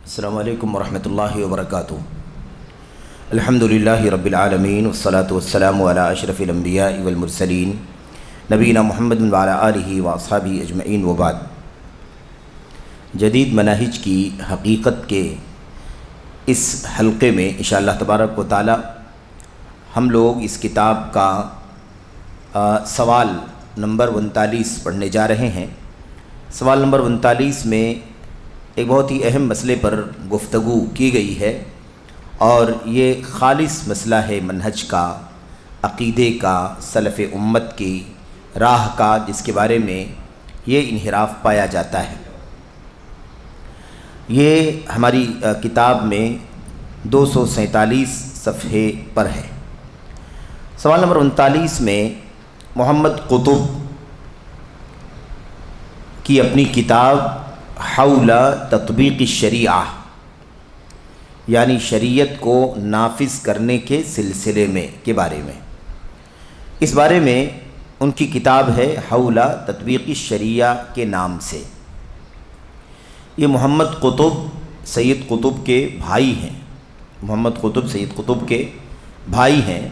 السلام علیکم ورحمۃ اللہ وبرکاتہ۔ الحمدللہ رب العالمین والصلاة والسلام علی اشرف الانبیاء والمرسلین نبینا محمد وعلی آلہ واصحابہ اجمعین وبعد۔ جدید مناہج کی حقیقت کے اس حلقے میں انشاءاللہ تبارک و تعالی ہم لوگ اس کتاب کا سوال نمبر 39 پڑھنے جا رہے ہیں۔ سوال نمبر 39 میں ایک بہت ہی اہم مسئلے پر گفتگو کی گئی ہے، اور یہ خالص مسئلہ ہے منہج کا، عقیدے کا، سلف امت کی راہ کا، جس کے بارے میں یہ انحراف پایا جاتا ہے۔ یہ ہماری کتاب میں 247 صفحے پر ہے۔ سوال نمبر 39 میں محمد قطب کی اپنی کتاب حول تطبیق الشریعہ، یعنی شریعت کو نافذ کرنے کے سلسلے میں کے بارے میں، اس بارے میں ان کی کتاب ہے حول تطبیق الشریعہ کے نام سے۔ یہ محمد قطب سید قطب کے بھائی ہیں، محمد قطب سید قطب کے بھائی ہیں۔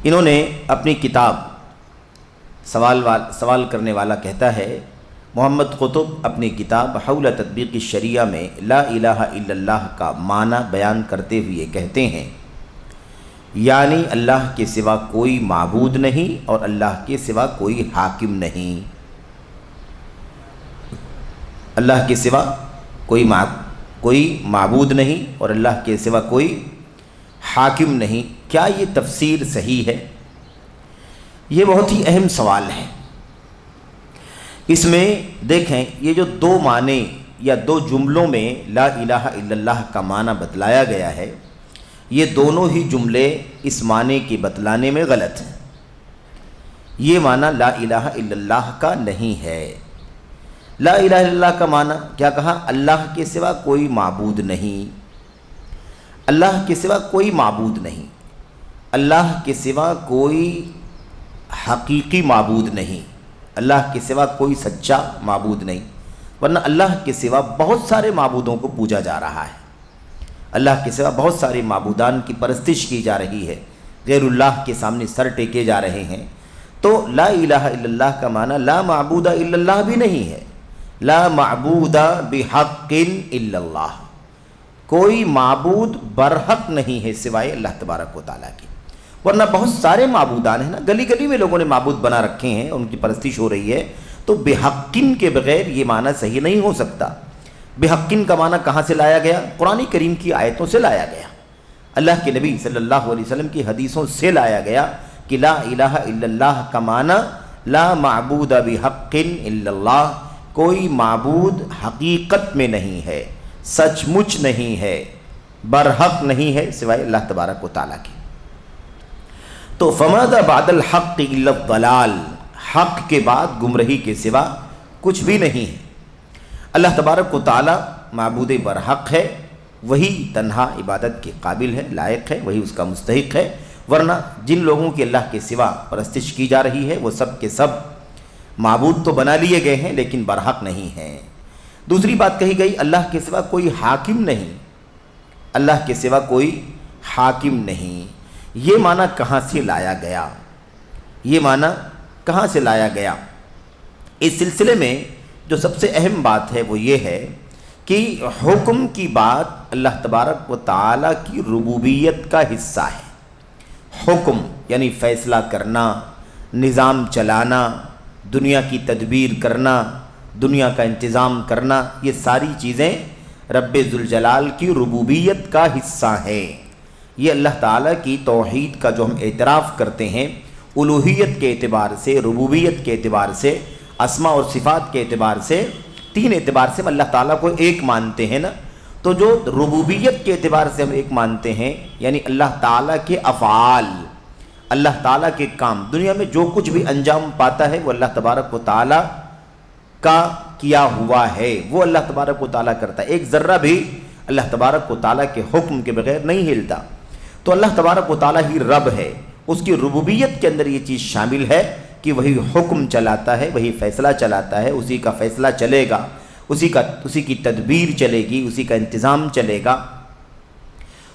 انہوں نے اپنی کتاب سوال کرنے والا کہتا ہے، محمد قطب اپنی کتاب حول تطبیق الشریعہ میں لا الہ الا اللہ کا معنی بیان کرتے ہوئے کہتے ہیں، یعنی اللہ کے سوا کوئی معبود نہیں اور اللہ کے سوا کوئی حاکم نہیں۔ اللہ کے سوا کوئی معبود نہیں اور اللہ کے سوا کوئی حاکم نہیں۔ کیا یہ تفسیر صحیح ہے؟ یہ بہت ہی اہم سوال ہے۔ اس میں دیکھیں، یہ جو دو معنی یا دو جملوں میں لا الہ الا اللہ کا معنی بتلایا گیا ہے، یہ دونوں ہی جملے اس معنی کے بتلانے میں غلط ہیں۔ یہ معنی لا الہ الا اللہ کا نہیں ہے۔ لا الہ الا اللہ کا معنی کیا کہا؟ اللہ کے سوا کوئی معبود نہیں، اللہ کے سوا کوئی معبود نہیں، اللہ کے سوا کوئی حقیقی معبود نہیں، اللہ کے سوا کوئی سچا معبود نہیں، ورنہ اللہ کے سوا بہت سارے معبودوں کو پوجا جا رہا ہے۔ اللہ کے سوا بہت سارے معبودان کی پرستش کی جا رہی ہے، غیر اللہ کے سامنے سر ٹیکے جا رہے ہیں۔ تو لا الہ الا اللہ کا معنی لا معبود الا اللہ بھی نہیں ہے، لا معبود بحق الا اللہ، کوئی معبود برحق نہیں ہے سوائے اللہ تبارک و تعالیٰ کی۔ ورنہ بہت سارے معبودان ہیں نا، گلی گلی میں لوگوں نے معبود بنا رکھے ہیں، ان کی پرستش ہو رہی ہے۔ تو بحقن کے بغیر یہ معنی صحیح نہیں ہو سکتا۔ بحقن کا معنی کہاں سے لایا گیا؟ قرآن کریم کی آیتوں سے لایا گیا، اللہ کے نبی صلی اللہ علیہ وسلم کی حدیثوں سے لایا گیا کہ لا الہ الا اللہ کا معنی لا معبود بحق الا اللہ، کوئی معبود حقیقت میں نہیں ہے، سچ مچ نہیں ہے، برحق نہیں ہے سوائے اللہ تبارک و تعالیٰ کی۔ تو فماذا بعد الحق الا الضلال، حق کے بعد گمراہی کے سوا کچھ بھی نہیں ہے۔ اللہ تبارک و تعالی معبود برحق ہے، وہی تنہا عبادت کے قابل ہے، لائق ہے، وہی اس کا مستحق ہے، ورنہ جن لوگوں کی اللہ کے سوا پرستش کی جا رہی ہے وہ سب کے سب معبود تو بنا لیے گئے ہیں لیکن برحق نہیں ہیں۔ دوسری بات کہی گئی، اللہ کے سوا کوئی حاکم نہیں، اللہ کے سوا کوئی حاکم نہیں۔ یہ معنی کہاں سے لایا گیا؟ یہ معنی کہاں سے لایا گیا؟ اس سلسلے میں جو سب سے اہم بات ہے وہ یہ ہے کہ حکم کی بات اللہ تبارک و تعالیٰ کی ربوبیت کا حصہ ہے۔ حکم یعنی فیصلہ کرنا، نظام چلانا، دنیا کی تدبیر کرنا، دنیا کا انتظام کرنا، یہ ساری چیزیں رب ذوالجلال کی ربوبیت کا حصہ ہیں۔ یہ اللہ تعالیٰ کی توحید کا جو ہم اعتراف کرتے ہیں، الوہیت کے اعتبار سے، ربوبیت کے اعتبار سے، اسماء اور صفات کے اعتبار سے، تین اعتبار سے ہم اللہ تعالیٰ کو ایک مانتے ہیں نا۔ تو جو ربوبیت کے اعتبار سے ہم ایک مانتے ہیں، یعنی اللہ تعالیٰ کے افعال، اللہ تعالیٰ کے کام، دنیا میں جو کچھ بھی انجام پاتا ہے وہ اللہ تبارک و تعالیٰ کا کیا ہوا ہے، وہ اللہ تبارک و تعالیٰ کرتا ہے۔ ایک ذرہ بھی اللہ تبارک و تعالیٰ کے حکم کے بغیر نہیں ہلتا۔ تو اللہ تبارک و تعالیٰ ہی رب ہے، اس کی ربوبیت کے اندر یہ چیز شامل ہے کہ وہی حکم چلاتا ہے، وہی فیصلہ چلاتا ہے، اسی کا فیصلہ چلے گا، اسی کی تدبیر چلے گی، اسی کا انتظام چلے گا۔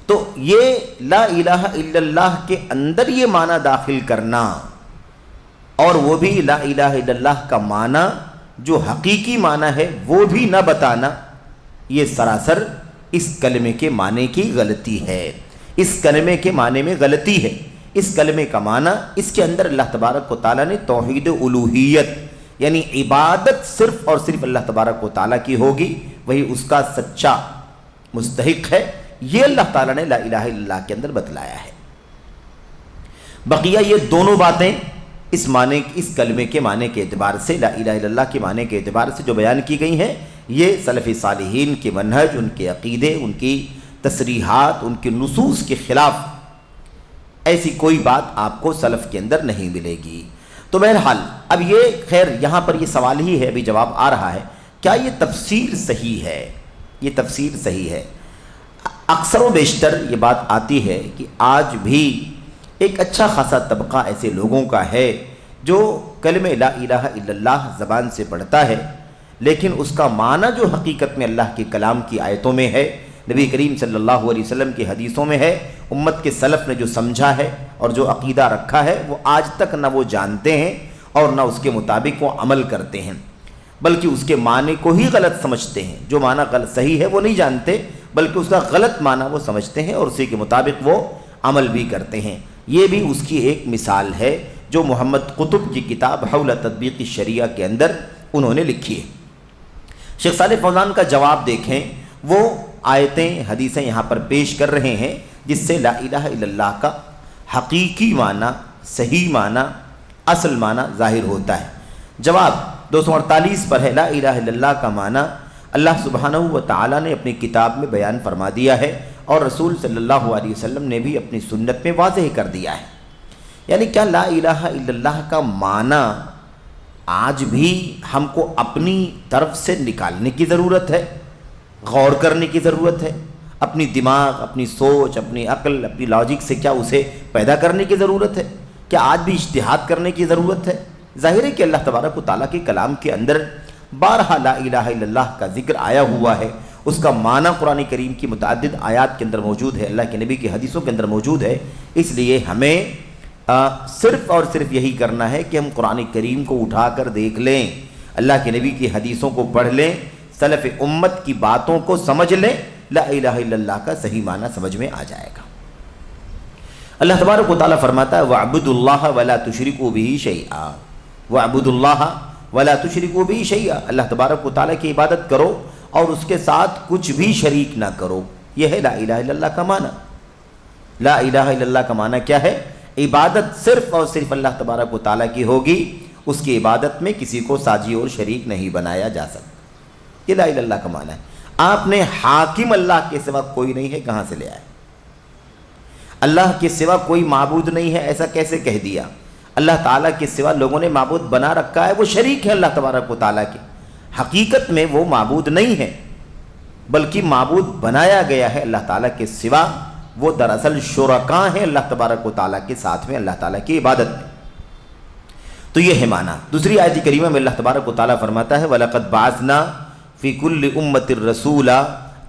تو یہ لا الہ الا اللہ کے اندر یہ معنی داخل کرنا، اور وہ بھی لا الہ الا اللہ کا معنی جو حقیقی معنی ہے وہ بھی نہ بتانا، یہ سراسر اس کلمے کے معنی کی غلطی ہے، اس کلمے کے معنی میں غلطی ہے۔ اس کلمے کا معنی، اس کے اندر اللہ تبارک و تعالیٰ نے توحید الوہیت، یعنی عبادت صرف اور صرف اللہ تبارک و تعالیٰ کی ہوگی، وہی اس کا سچا مستحق ہے، یہ اللہ تعالیٰ نے لا الہ الا اللہ کے اندر بتلایا ہے۔ بقیہ یہ دونوں باتیں اس کلمے کے معنی کے اعتبار سے، لا الہ الا اللہ کے معنی کے اعتبار سے جو بیان کی گئی ہیں، یہ سلف صالحین کے منہج، ان کے عقیدے، ان کی تصریحات، ان کے نصوص کے خلاف ایسی کوئی بات آپ کو سلف کے اندر نہیں ملے گی۔ تو بہرحال اب یہ خیر یہاں پر یہ سوال ہی ہے، ابھی جواب آ رہا ہے، کیا یہ تفسیر صحیح ہے؟ یہ تفسیر صحیح ہے۔ اکثر و بیشتر یہ بات آتی ہے کہ آج بھی ایک اچھا خاصا طبقہ ایسے لوگوں کا ہے جو کلمہ لا الہ الا اللہ زبان سے پڑھتا ہے، لیکن اس کا معنی جو حقیقت میں اللہ کے کلام کی آیتوں میں ہے، نبی کریم صلی اللہ علیہ وسلم کی حدیثوں میں ہے، امت کے سلف نے جو سمجھا ہے اور جو عقیدہ رکھا ہے، وہ آج تک نہ وہ جانتے ہیں اور نہ اس کے مطابق وہ عمل کرتے ہیں، بلکہ اس کے معنی کو ہی غلط سمجھتے ہیں۔ جو معنی غلط صحیح ہے وہ نہیں جانتے، بلکہ اس کا غلط معنی وہ سمجھتے ہیں اور اسی کے مطابق وہ عمل بھی کرتے ہیں۔ یہ بھی اس کی ایک مثال ہے جو محمد قطب کی کتاب حول تطبیق الشریعہ کے اندر انہوں نے لکھی ہے۔ شیخ صالح فوزان کا جواب دیکھیں، وہ آیتیں حدیثیں یہاں پر پیش کر رہے ہیں جس سے لا الہ الا اللہ کا حقیقی معنی، صحیح معنی، اصل معنی ظاہر ہوتا ہے۔ جواب 248 پر ہے، لا الہ الا اللہ کا معنی اللہ سبحانہ و تعالیٰ نے اپنی کتاب میں بیان فرما دیا ہے اور رسول صلی اللہ علیہ وسلم نے بھی اپنی سنت میں واضح کر دیا ہے۔ یعنی کیا لا الہ الا اللہ کا معنی آج بھی ہم کو اپنی طرف سے نکالنے کی ضرورت ہے، غور کرنے کی ضرورت ہے، اپنی دماغ، اپنی سوچ، اپنی عقل، اپنی لاجک سے کیا اسے پیدا کرنے کی ضرورت ہے؟ کیا آج بھی اجتہاد کرنے کی ضرورت ہے؟ ظاہر ہے کہ اللہ تبارک و تعالیٰ کے کلام کے اندر بارہا لا الہ الا اللہ کا ذکر آیا ہوا ہے، اس کا معنی قرآن کریم کی متعدد آیات کے اندر موجود ہے، اللہ کے نبی کی حدیثوں کے اندر موجود ہے۔ اس لیے ہمیں صرف اور صرف یہی کرنا ہے کہ ہم قرآن کریم کو اٹھا کر دیکھ لیں، اللہ کے نبی کی حدیثوں کو پڑھ لیں، سلف امت کی باتوں کو سمجھ لیں، لا الہ الا اللہ کا صحیح معنی سمجھ میں آ جائے گا۔ اللہ تبارک و تعالیٰ فرماتا ہے وَاعْبُدُوا اللَّهَ وَلَا تُشْرِكُوا بِهِ شَيْئًا، وَاعْبُدُوا اللَّهَ وَلَا تُشْرِكُوا بِهِ شَيْئًا، اللہ تبارک و تعالیٰ کی عبادت کرو اور اس کے ساتھ کچھ بھی شریک نہ کرو۔ یہ ہے لا الہ الا اللہ کا معنی۔ لا الہ الا اللہ کا معنی کیا ہے؟ عبادت صرف اور صرف اللہ تبارک و تعالیٰ کی ہوگی، اس کی عبادت میں کسی کو ساجی اور شریک نہیں بنایا جا سکتا۔ یہ لا الہ الا اللہ کا معنی ہے۔ آپ نے حاکم اللہ کے سوا کوئی نہیں ہے کہاں سے لے آئے؟ اللہ کے سوا کوئی معبود نہیں ہے ایسا کیسے کہہ دیا؟ اللہ تعالیٰ کے سوا لوگوں نے معبود بنا رکھا ہے، وہ شریک ہے اللہ تبارک و تعالیٰ کے، حقیقت میں وہ معبود نہیں ہے بلکہ معبود بنایا گیا ہے اللہ تعالیٰ کے سوا، وہ دراصل شرکاء ہیں اللہ تبارک و تعالیٰ کے ساتھ میں اللہ تعالیٰ کی عبادت میں۔ تو یہ ہے معنی۔ دوسری آیت کریمہ میں اللہ تبارک و تعالیٰ فرماتا ہے وَلَقَدْ بَعَثْنَا فِي كُلِّ أُمَّةٍ رَسُولًا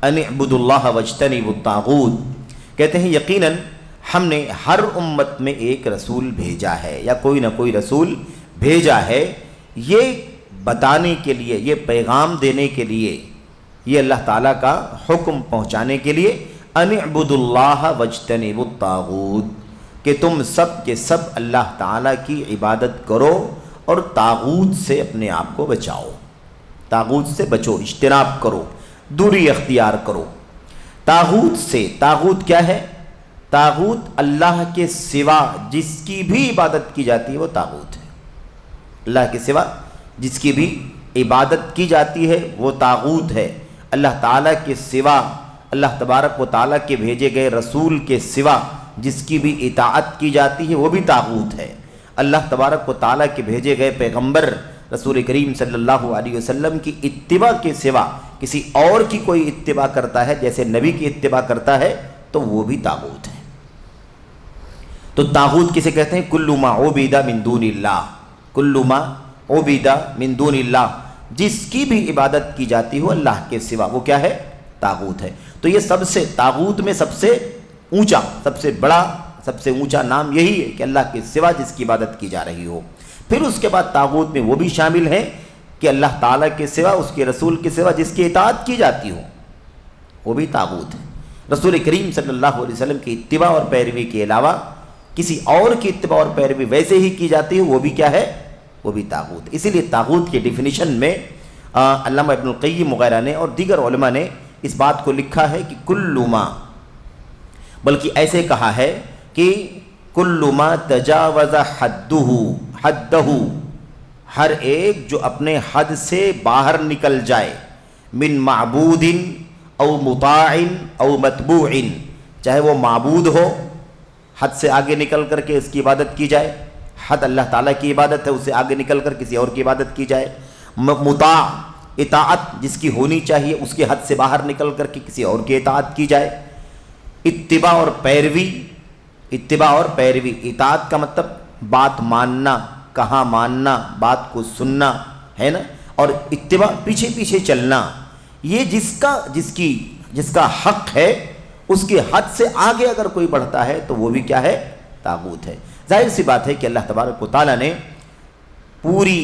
أَنِ اعْبُدُوا اللَّهَ وَاجْتَنِبُوا الطَّاغُوتَ، کہتے ہیں یقیناً ہم نے ہر امت میں ایک رسول بھیجا ہے یا کوئی نہ کوئی رسول بھیجا ہے، یہ بتانے کے لیے، یہ پیغام دینے کے لیے، یہ اللہ تعالیٰ کا حکم پہنچانے کے لیے ان اعبدوا اللہ واجتنبوا الطاغوت، کہ تم سب کے سب اللہ تعالیٰ کی عبادت کرو اور طاغوت سے اپنے آپ کو بچاؤ، طاغوت سے بچو، اجتناب کرو، دوری اختیار کرو طاغوت سے۔ طاغوت کیا ہے؟ طاغوت اللہ کے سوا جس کی بھی عبادت کی جاتی ہے وہ طاغوت ہے۔ اللہ کے سوا جس کی بھی عبادت کی جاتی ہے وہ طاغوت ہے۔ اللہ تعالیٰ کے سوا، اللہ تبارک و تعالیٰ کے بھیجے گئے رسول کے سوا جس کی بھی اطاعت کی جاتی ہے وہ بھی طاغوت ہے۔ اللہ تبارک و تعالیٰ کے بھیجے گئے پیغمبر رسول کریم صلی اللہ علیہ وسلم کی اتباع کے سوا کسی اور کی کوئی اتباع کرتا ہے، جیسے نبی کی اتباع کرتا ہے، تو وہ بھی طاغوت ہے۔ تو طاغوت کسے کہتے ہیں؟ کل ما عبد من دون اللہ، کل ما عبد من دون اللہ، جس کی بھی عبادت کی جاتی ہو اللہ کے سوا، وہ کیا ہے؟ طاغوت ہے۔ تو یہ سب سے طاغوت میں سب سے اونچا، سب سے بڑا، سب سے اونچا نام یہی ہے کہ اللہ کے سوا جس کی عبادت کی جا رہی ہو۔ پھر اس کے بعد طاغوت میں وہ بھی شامل ہیں کہ اللہ تعالیٰ کے سوا، اس کے رسول کے سوا جس کی اطاعت کی جاتی ہو، وہ بھی طاغوت ہے۔ رسول کریم صلی اللہ علیہ وسلم کی اتباع اور پیروی کے علاوہ کسی اور کی اتباع اور پیروی ویسے ہی کی جاتی ہے، وہ بھی کیا ہے؟ وہ بھی طاغوت۔ اسی لیے طاغوت کے ڈیفینیشن میں علامہ ابن القیم وغیرہ نے اور دیگر علماء نے اس بات کو لکھا ہے کہ کل ما، بلکہ ایسے کہا ہے کہ کل ما تجاوز حدہ، ہر ایک جو اپنے حد سے باہر نکل جائے، من معبود او مطاع او متبوع، چاہے وہ معبود ہو، حد سے آگے نکل کر کے اس کی عبادت کی جائے، حد اللہ تعالیٰ کی عبادت ہے، اس سے آگے نکل کر کسی اور کی عبادت کی جائے، مطاع اطاعت جس کی ہونی چاہیے اس کے حد سے باہر نکل کر کے کسی اور کی اطاعت کی جائے، اتباع اور پیروی، اتباع اور پیروی، اطاعت کا مطلب بات ماننا، کہاں ماننا، بات کو سننا ہے نا، اور اتباع پیچھے پیچھے چلنا، یہ جس کا حق ہے اس کے حد سے آگے اگر کوئی بڑھتا ہے تو وہ بھی کیا ہے؟ طاغوت ہے۔ ظاہر سی بات ہے کہ اللہ تبارک و تعالیٰ نے پوری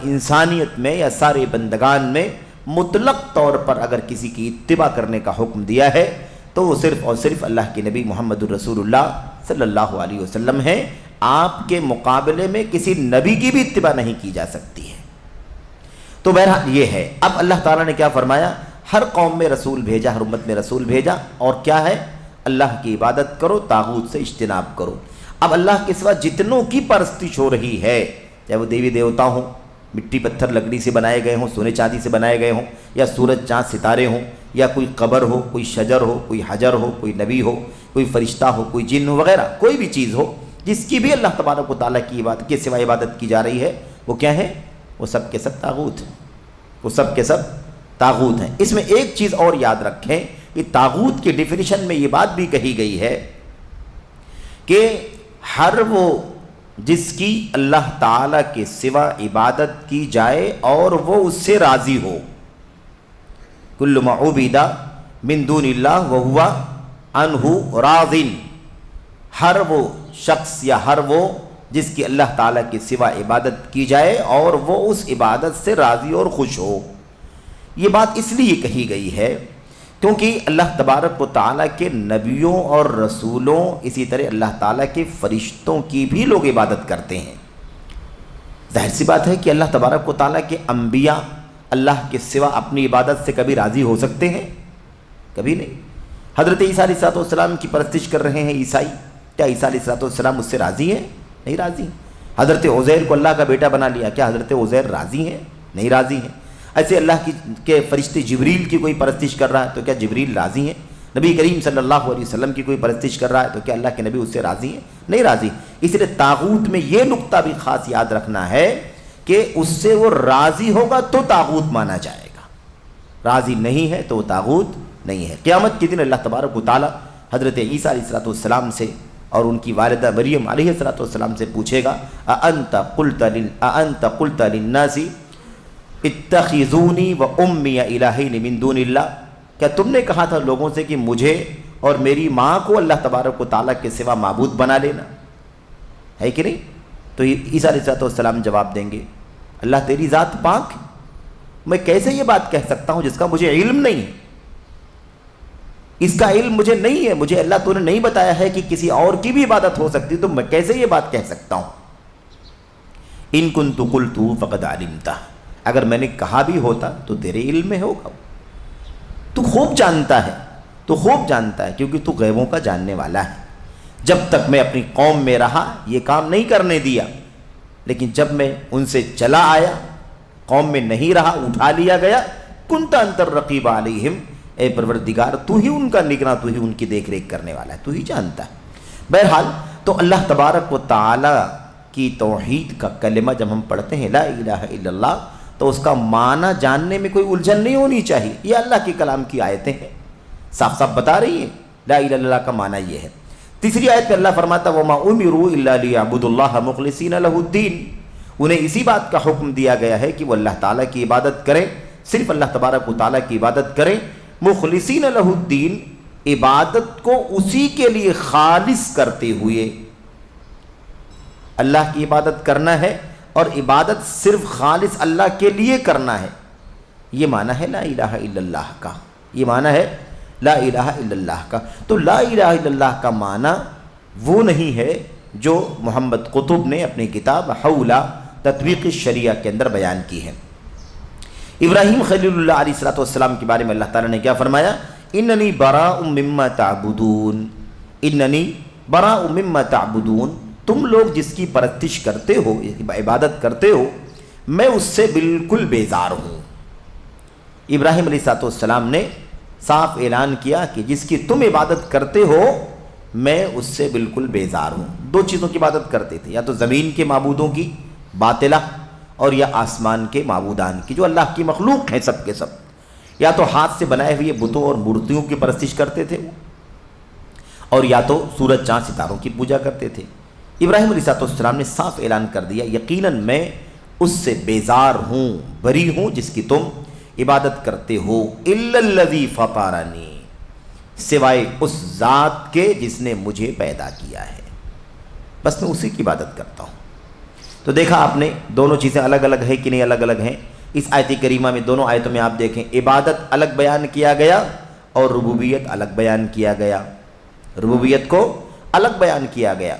انسانیت میں یا سارے بندگان میں مطلق طور پر اگر کسی کی اتباع کرنے کا حکم دیا ہے تو وہ صرف اور صرف اللہ کے نبی محمد الرسول اللہ صلی اللہ علیہ وسلم ہیں۔ آپ کے مقابلے میں کسی نبی کی بھی اتباع نہیں کی جا سکتی ہے۔ تو بہرحال یہ ہے۔ اب اللہ تعالیٰ نے کیا فرمایا؟ ہر قوم میں رسول بھیجا، ہر امت میں رسول بھیجا، اور کیا ہے؟ اللہ کی عبادت کرو، طاغوت سے اجتناب کرو۔ اب اللہ کے سوا جتنوں کی پرستش ہو رہی ہے، چاہے وہ دیوی دیوتا ہوں، مٹی پتھر لکڑی سے بنائے گئے ہوں، سونے چاندی سے بنائے گئے ہوں، یا سورج چاند ستارے ہوں، یا کوئی قبر ہو، کوئی شجر ہو، کوئی حجر ہو، کوئی نبی ہو، کوئی فرشتہ ہو، کوئی جن ہو وغیرہ، کوئی بھی چیز ہو جس کی بھی اللہ تبارک و تعالیٰ کی عبادت کے سوا عبادت کی جا رہی ہے، وہ کیا ہے؟ وہ سب کے سب طاغوت ہیں، وہ سب کے سب طاغوت ہیں۔ اس میں ایک چیز اور یاد رکھیں کہ طاغوت کے ڈیفینیشن میں یہ بات بھی کہی گئی ہے کہ ہر وہ جس کی اللہ تعالیٰ کے سوا عبادت کی جائے اور وہ اس سے راضی ہو، کل ما عبد من دون اللہ وہو عنہ راض، ہر وہ شخص یا ہر وہ جس کی اللہ تعالیٰ کے سوا عبادت کی جائے اور وہ اس عبادت سے راضی اور خوش ہو۔ یہ بات اس لیے کہی گئی ہے کیونکہ اللہ تبارک و تعالیٰ کے نبیوں اور رسولوں، اسی طرح اللہ تعالیٰ کے فرشتوں کی بھی لوگ عبادت کرتے ہیں۔ ظاہر سی بات ہے کہ اللہ تبارک و تعالیٰ کے انبیاء اللہ کے سوا اپنی عبادت سے کبھی راضی ہو سکتے ہیں؟ کبھی نہیں۔ حضرت عیسیٰ علیہ السلام کی پرستش کر رہے ہیں عیسائی، کیا عیسیٰ علیہ السلام اس سے راضی ہیں؟ نہیں راضی۔ حضرت عزیر کو اللہ کا بیٹا بنا لیا، کیا حضرت عزیر راضی ہیں؟ نہیں راضی ہیں۔ ایسے اللہ کے فرشتے جبریل کی کوئی پرستش کر رہا ہے تو کیا جبریل راضی ہیں؟ نبی کریم صلی اللہ علیہ وسلم کی کوئی پرستش کر رہا ہے تو کیا اللہ کے نبی اس سے راضی ہیں؟ نہیں راضی۔ اس لیے طاغوت میں یہ نقطہ بھی خاص یاد رکھنا ہے کہ اس سے وہ راضی ہوگا تو طاغوت مانا جائے گا، راضی نہیں ہے تو وہ طاغوت نہیں ہے۔ قیامت کے دن اللہ تبارک و تعالیٰ حضرت عیسیٰ علیہ السلام سے اور ان کی والدہ مریم علیہ السلام سے پوچھے گا، اَأَنْتَ قُلْتَ لِلنَّاسِ اتخذونی و امی الہین من دون اللہ، کیا تم نے کہا تھا لوگوں سے کہ مجھے اور میری ماں کو اللہ تبارک و تعالیٰ کے سوا معبود بنا لینا، ہے کہ نہیں؟ تو عیسیٰ علیہ السلام جواب دیں گے، اللہ تیری ذات پاک، میں کیسے یہ بات کہہ سکتا ہوں جس کا مجھے علم نہیں ہے؟ اس کا علم مجھے نہیں ہے، مجھے اللہ تو نے نہیں بتایا ہے کہ کسی اور کی بھی عبادت ہو سکتی، تو میں کیسے یہ بات کہہ سکتا ہوں؟ ان کنت قلت فقد علمتہ، اگر میں نے کہا بھی ہوتا تو تیرے علم میں ہوگا، تو خوب جانتا ہے کیونکہ تو غیبوں کا جاننے والا ہے۔ جب تک میں اپنی قوم میں رہا یہ کام نہیں کرنے دیا، لیکن جب میں ان سے چلا آیا، قوم میں نہیں رہا، اٹھا لیا گیا، کنت انت الرقیب علیہم، اے پروردگار تو ہی ان کا نگراں، تو ہی ان کی دیکھ ریکھ کرنے والا ہے، تو ہی جانتا ہے۔ بہرحال تو اللہ تبارک و تعالی کی توحید کا کلمہ جب ہم پڑھتے ہیں لا الہ الا اللہ، تو اس کا معنی جاننے میں کوئی الجھن نہیں ہونی چاہیے۔ یہ اللہ کے کلام کی آیتیں ہیں، صاف صاف بتا رہی ہیں لا الہ الا اللہ کا معنی یہ ہے۔ تیسری آیت پہ اللہ فرماتا وما امروا الا لیعبدوا اللہ مخلصین لہ الدین، انہیں اسی بات کا حکم دیا گیا ہے کہ وہ اللہ تعالیٰ کی عبادت کریں، صرف اللہ تبارک و تعالیٰ کی عبادت کریں، مخلصین لہ الدین، عبادت کو اسی کے لیے خالص کرتے ہوئے۔ اللہ کی عبادت کرنا ہے اور عبادت صرف خالص اللہ کے لیے کرنا ہے، یہ معنی ہے لا الہ الا اللہ کا، یہ معنی ہے لا الہ الا اللہ کا۔ تو لا الہ الا اللہ کا معنی وہ نہیں ہے جو محمد قطب نے اپنی کتاب حول تطبیق الشریعہ کے اندر بیان کی ہے۔ ابراہیم خلیل اللہ علیہ السلام کے بارے میں اللہ تعالیٰ نے کیا فرمایا؟ اننی براء مما تعبدون، اننی براء مما تعبدون، تم لوگ جس کی پرستش کرتے ہو، عبادت کرتے ہو، میں اس سے بالکل بیزار ہوں۔ ابراہیم علیہ السلام نے صاف اعلان کیا کہ جس کی تم عبادت کرتے ہو میں اس سے بالکل بیزار ہوں۔ دو چیزوں کی عبادت کرتے تھے، یا تو زمین کے معبودوں کی باطلہ، اور یا آسمان کے معبودان کی جو اللہ کی مخلوق ہیں سب کے سب، یا تو ہاتھ سے بنائے ہوئے بتوں اور مورتیوں کی پرستش کرتے تھے اور یا تو سورج چاند ستاروں کی پوجا کرتے تھے۔ ابراہیم علیہ السلام نے صاف اعلان کر دیا یقیناً میں اس سے بیزار ہوں، بری ہوں جس کی تم عبادت کرتے ہو، الا الذی فطرنی، سوائے اس ذات کے جس نے مجھے پیدا کیا ہے، بس میں اسی کی عبادت کرتا ہوں۔ تو دیکھا آپ نے دونوں چیزیں الگ الگ ہیں کہ نہیں الگ الگ ہیں؟ اس آیت کریمہ میں دونوں آیتوں میں آپ دیکھیں عبادت الگ بیان کیا گیا اور ربوبیت الگ بیان کیا گیا، ربوبیت کو الگ بیان کیا گیا۔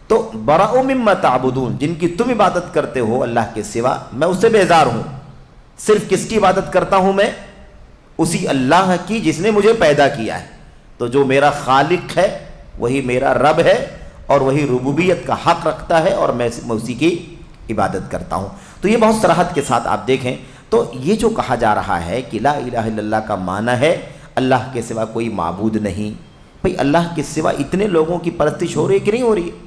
تو براء مما تعبدون، جن کی تم عبادت کرتے ہو اللہ کے سوا، میں اس سے بیزار ہوں۔ صرف کس کی عبادت کرتا ہوں میں؟ اسی اللہ کی جس نے مجھے پیدا کیا ہے۔ تو جو میرا خالق ہے وہی میرا رب ہے اور وہی ربوبیت کا حق رکھتا ہے اور میں اسی کی عبادت کرتا ہوں۔ تو یہ بہت صراحت کے ساتھ آپ دیکھیں تو یہ جو کہا جا رہا ہے کہ لا الہ الا اللہ کا معنی ہے اللہ کے سوا کوئی معبود نہیں، بھئی اللہ کے سوا اتنے لوگوں کی پرستش ہو رہی ہے کہ نہیں ہو رہی ہے؟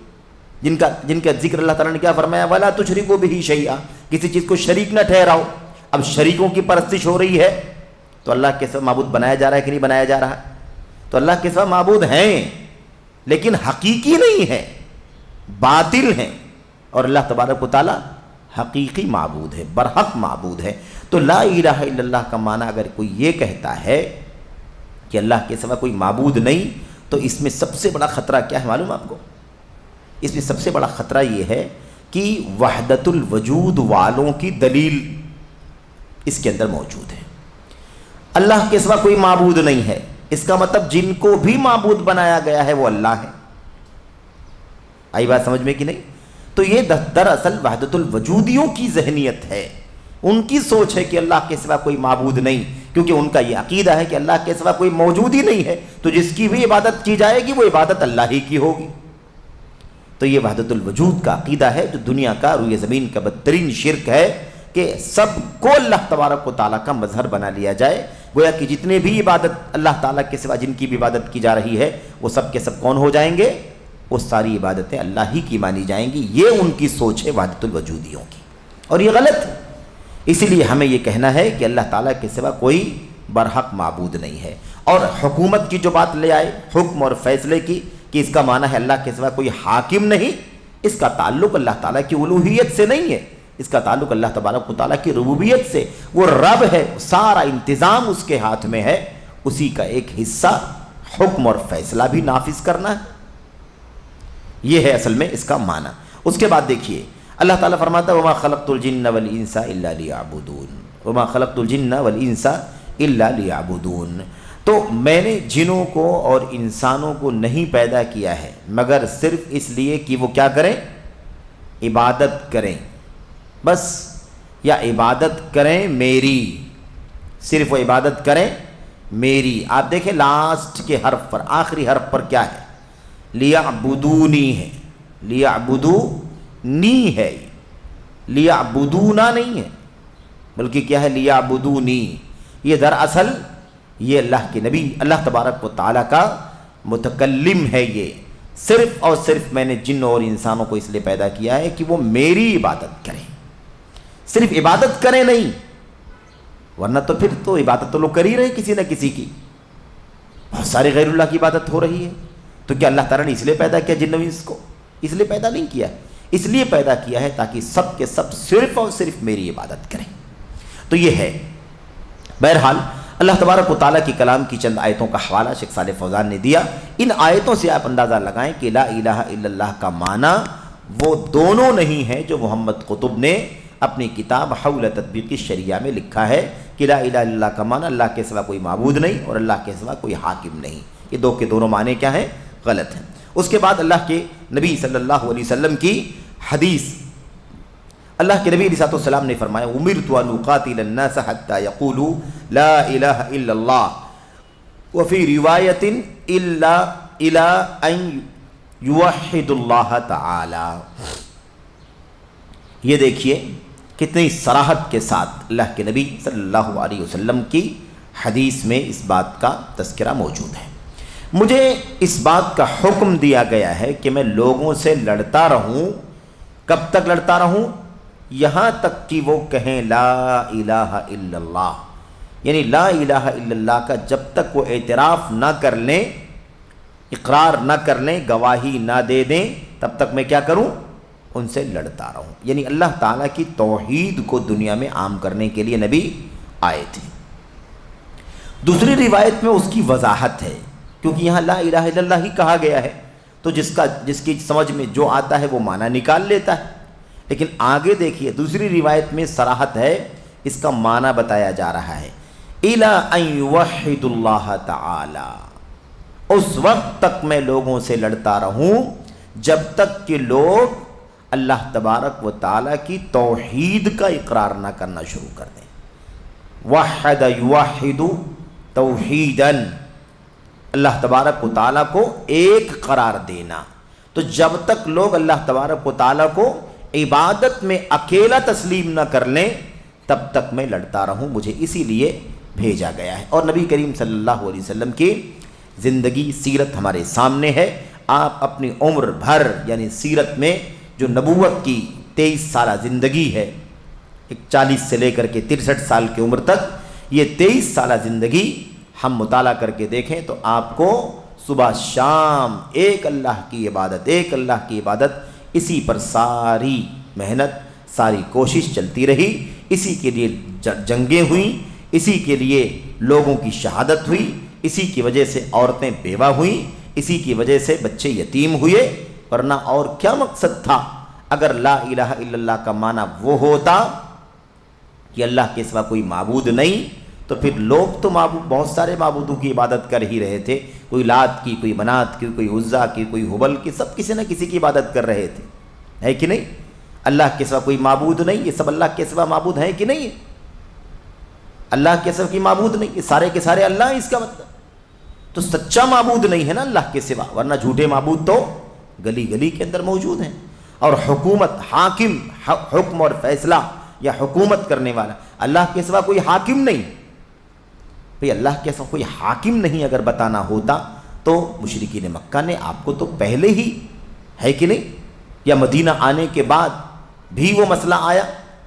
جن کا ذکر اللہ تعالیٰ نے کیا فرمایا؟ وَلَا تُشْرِكُوا بِهِ شَيْئًا، کسی چیز کو شریک نہ ٹھہراؤ۔ اب شریکوں کی پرستش ہو رہی ہے تو اللہ کے سوا معبود بنایا جا رہا ہے کہ نہیں بنایا جا رہا؟ تو اللہ کے سوا معبود ہیں لیکن حقیقی نہیں ہیں، باطل ہیں، اور اللہ تبارک و تعالیٰ حقیقی معبود ہے، برحق معبود ہے۔ تو لا الہ الا اللہ کا معنی اگر کوئی یہ کہتا ہے کہ اللہ کے سوا کوئی معبود نہیں، تو اس میں سب سے بڑا خطرہ کیا ہے معلوم آپ کو؟ اس میں سب سے بڑا خطرہ یہ ہے کہ وحدت الوجود والوں کی دلیل اس کے اندر موجود ہے۔ اللہ کے سوا کوئی معبود نہیں ہے، اس کا مطلب جن کو بھی معبود بنایا گیا ہے وہ اللہ ہے۔ آئی بات سمجھ میں کہ نہیں؟ تو یہ دراصل وحدت الوجودیوں کی ذہنیت ہے، ان کی سوچ ہے کہ اللہ کے سوا کوئی معبود نہیں، کیونکہ ان کا یہ عقیدہ ہے کہ اللہ کے سوا کوئی موجود ہی نہیں ہے، تو جس کی بھی عبادت کی جائے گی وہ عبادت اللہ ہی کی ہوگی۔ تو یہ وحدت الوجود کا عقیدہ ہے جو دنیا کا روئے زمین کا بدترین شرک ہے کہ سب کو اللہ تبارک و تعالیٰ کا مظہر بنا لیا جائے، گویا کہ جتنے بھی عبادت اللہ تعالیٰ کے سوا جن کی بھی عبادت کی جا رہی ہے وہ سب کے سب کون ہو جائیں گے؟ وہ ساری عبادتیں اللہ ہی کی مانی جائیں گی۔ یہ ان کی سوچ ہے وحدت الوجودیوں کی، اور یہ غلط ہے۔ اسی لیے ہمیں یہ کہنا ہے کہ اللہ تعالیٰ کے سوا کوئی برحق معبود نہیں ہے۔ اور حکومت کی جو بات لے آئے حکم اور فیصلے کی کہ اس کا معنی ہے اللہ کے سوا کوئی حاکم نہیں، اس کا تعلق اللہ تعالیٰ کی الوہیت سے نہیں ہے، اس کا تعلق اللہ تبارک و تعالیٰ کی ربوبیت سے۔ وہ رب ہے، سارا انتظام اس کے ہاتھ میں ہے، اسی کا ایک حصہ حکم اور فیصلہ بھی نافذ کرنا ہے۔ یہ ہے اصل میں اس کا معنی۔ اس کے بعد دیکھیے اللہ تعالیٰ فرماتا ہے وَمَا خَلَقْتُ الْجِنَّ وَالْإِنسَ إِلَّا لِيَعْبُدُونَ، وَمَا خَلَقْتُ الْجِنَّ وَالْإِنسَ إِلَّا لِيَعْبُدُونَ، تو میں نے جنوں کو اور انسانوں کو نہیں پیدا کیا ہے مگر صرف اس لیے کہ وہ کیا کریں؟ عبادت کریں، بس، یا عبادت کریں میری، صرف وہ عبادت کریں میری۔ آپ دیکھیں لاسٹ کے حرف پر، آخری حرف پر کیا ہے؟ لیعبدونی ہے، لیعبدونی ہے، لیعبدونا نہیں ہے، بلکہ کیا ہے؟ لیعبدونی۔ یہ دراصل یہ اللہ کے نبی اللہ تبارک و تعالیٰ کا متکلم ہے، یہ صرف اور صرف میں نے جن اور انسانوں کو اس لیے پیدا کیا ہے کہ وہ میری عبادت کریں، صرف عبادت کریں نہیں، ورنہ تو پھر تو عبادت تو لوگ کر ہی رہے کسی نہ کسی کی، بہت سارے غیر اللہ کی عبادت ہو رہی ہے۔ تو کیا اللہ تعالیٰ نے اس لیے پیدا کیا جن و انس کو؟ اس لیے پیدا نہیں کیا، اس لیے پیدا کیا ہے تاکہ سب کے سب صرف اور صرف میری عبادت کریں۔ تو یہ ہے۔ بہرحال اللہ تبارک و تعالیٰ کی کلام کی چند آیتوں کا حوالہ شیخ صالح فوزان نے دیا۔ ان آیتوں سے آپ اندازہ لگائیں کہ لا الہ الا اللہ کا معنی وہ دونوں نہیں ہے جو محمد قطب نے اپنی کتاب حول تطبیق الشریعہ میں لکھا ہے کہ لا الہ الا اللہ کا معنی اللہ کے سوا کوئی معبود نہیں اور اللہ کے سوا کوئی حاکم نہیں۔ یہ دو کے دونوں معنی کیا ہیں؟ غلط ہیں۔ اس کے بعد اللہ کے نبی صلی اللہ علیہ وسلم کی حدیث، اللہ کے نبی علیہ الصلوۃ والسلام نے فرمایا امرت ان اقاتل الناس حتى يقولوا لا الہ الا اللہ وفی روایت الا الى ان یوحد اللہ تعالی۔ یہ دیکھیے کتنی صراحت کے ساتھ اللہ کے نبی صلی اللہ علیہ وسلم کی حدیث میں اس بات کا تذکرہ موجود ہے۔ مجھے اس بات کا حکم دیا گیا ہے کہ میں لوگوں سے لڑتا رہوں۔ کب تک لڑتا رہوں؟ یہاں تک کہ وہ کہیں لا الہ الا اللہ، یعنی لا الہ الا اللہ کا جب تک وہ اعتراف نہ کر لیں، اقرار نہ کر لیں، گواہی نہ دے دیں، تب تک میں کیا کروں؟ ان سے لڑتا رہوں۔ یعنی اللہ تعالیٰ کی توحید کو دنیا میں عام کرنے کے لیے نبی آئے تھے۔ دوسری روایت میں اس کی وضاحت ہے، کیونکہ یہاں لا الہ الا اللہ ہی کہا گیا ہے، تو جس کی سمجھ میں جو آتا ہے وہ معنی نکال لیتا ہے۔ لیکن آگے دیکھیے دوسری روایت میں صراحت ہے، اس کا معنی بتایا جا رہا ہے اِلَىٰ أَن يُوَحِّدُ اللَّهَ تَعَالَىٰ، اس وقت تک میں لوگوں سے لڑتا رہوں جب تک کہ لوگ اللہ تبارک و تعالیٰ کی توحید کا اقرار نہ کرنا شروع کر دیں۔ وحد یوحد توحیداً، اللہ تبارک و تعالیٰ کو ایک قرار دینا۔ تو جب تک لوگ اللہ تبارک و تعالیٰ کو عبادت میں اکیلا تسلیم نہ کر لیں تب تک میں لڑتا رہوں، مجھے اسی لیے بھیجا گیا ہے۔ اور نبی کریم صلی اللہ علیہ وسلم کی زندگی سیرت ہمارے سامنے ہے۔ آپ اپنی عمر بھر یعنی سیرت میں جو نبوت کی 23 سالہ زندگی ہے، 40 سے لے کر کے 63 سال کی عمر تک، یہ 23 سالہ زندگی ہم مطالعہ کر کے دیکھیں تو آپ کو صبح شام ایک اللہ کی عبادت، اسی پر ساری محنت، ساری کوشش چلتی رہی، اسی کے لیے جنگیں ہوئیں، اسی کے لیے لوگوں کی شہادت ہوئی، اسی کی وجہ سے عورتیں بیوہ ہوئیں، اسی کی وجہ سے بچے یتیم ہوئے، ورنہ اور کیا مقصد تھا؟ اگر لا الہ الا اللہ کا معنی وہ ہوتا کہ اللہ کے سوا کوئی معبود نہیں، تو پھر لوگ تو بہت سارے معبودوں کی عبادت کر ہی رہے تھے، کوئی لات کی، کوئی منات کی، کوئی عزا کی، کوئی حبل کی، سب کسی نہ کسی کی عبادت کر رہے تھے، ہے کہ نہیں؟ اللہ کے سوا کوئی معبود نہیں، یہ سب اللہ کے سوا معبود ہیں کہ نہیں؟ اللہ کے سوا کوئی معبود نہیں، یہ سارے کے سارے اللہ ہیں، اس کا مطلب تو سچا معبود نہیں ہے نا اللہ کے سوا، ورنہ جھوٹے معبود تو گلی گلی کے اندر موجود ہیں۔ اور حکومت، حاکم، حکم اور فیصلہ یا حکومت کرنے والا، اللہ کے سوا کوئی حاکم نہیں۔ بھئی اللہ کے سوا کوئی حاکم نہیں اگر بتانا ہوتا تو مشرکین مکہ نے آپ کو تو پہلے ہی، ہے کہ نہیں؟ یا مدینہ آنے کے بعد بھی وہ مسئلہ آیا،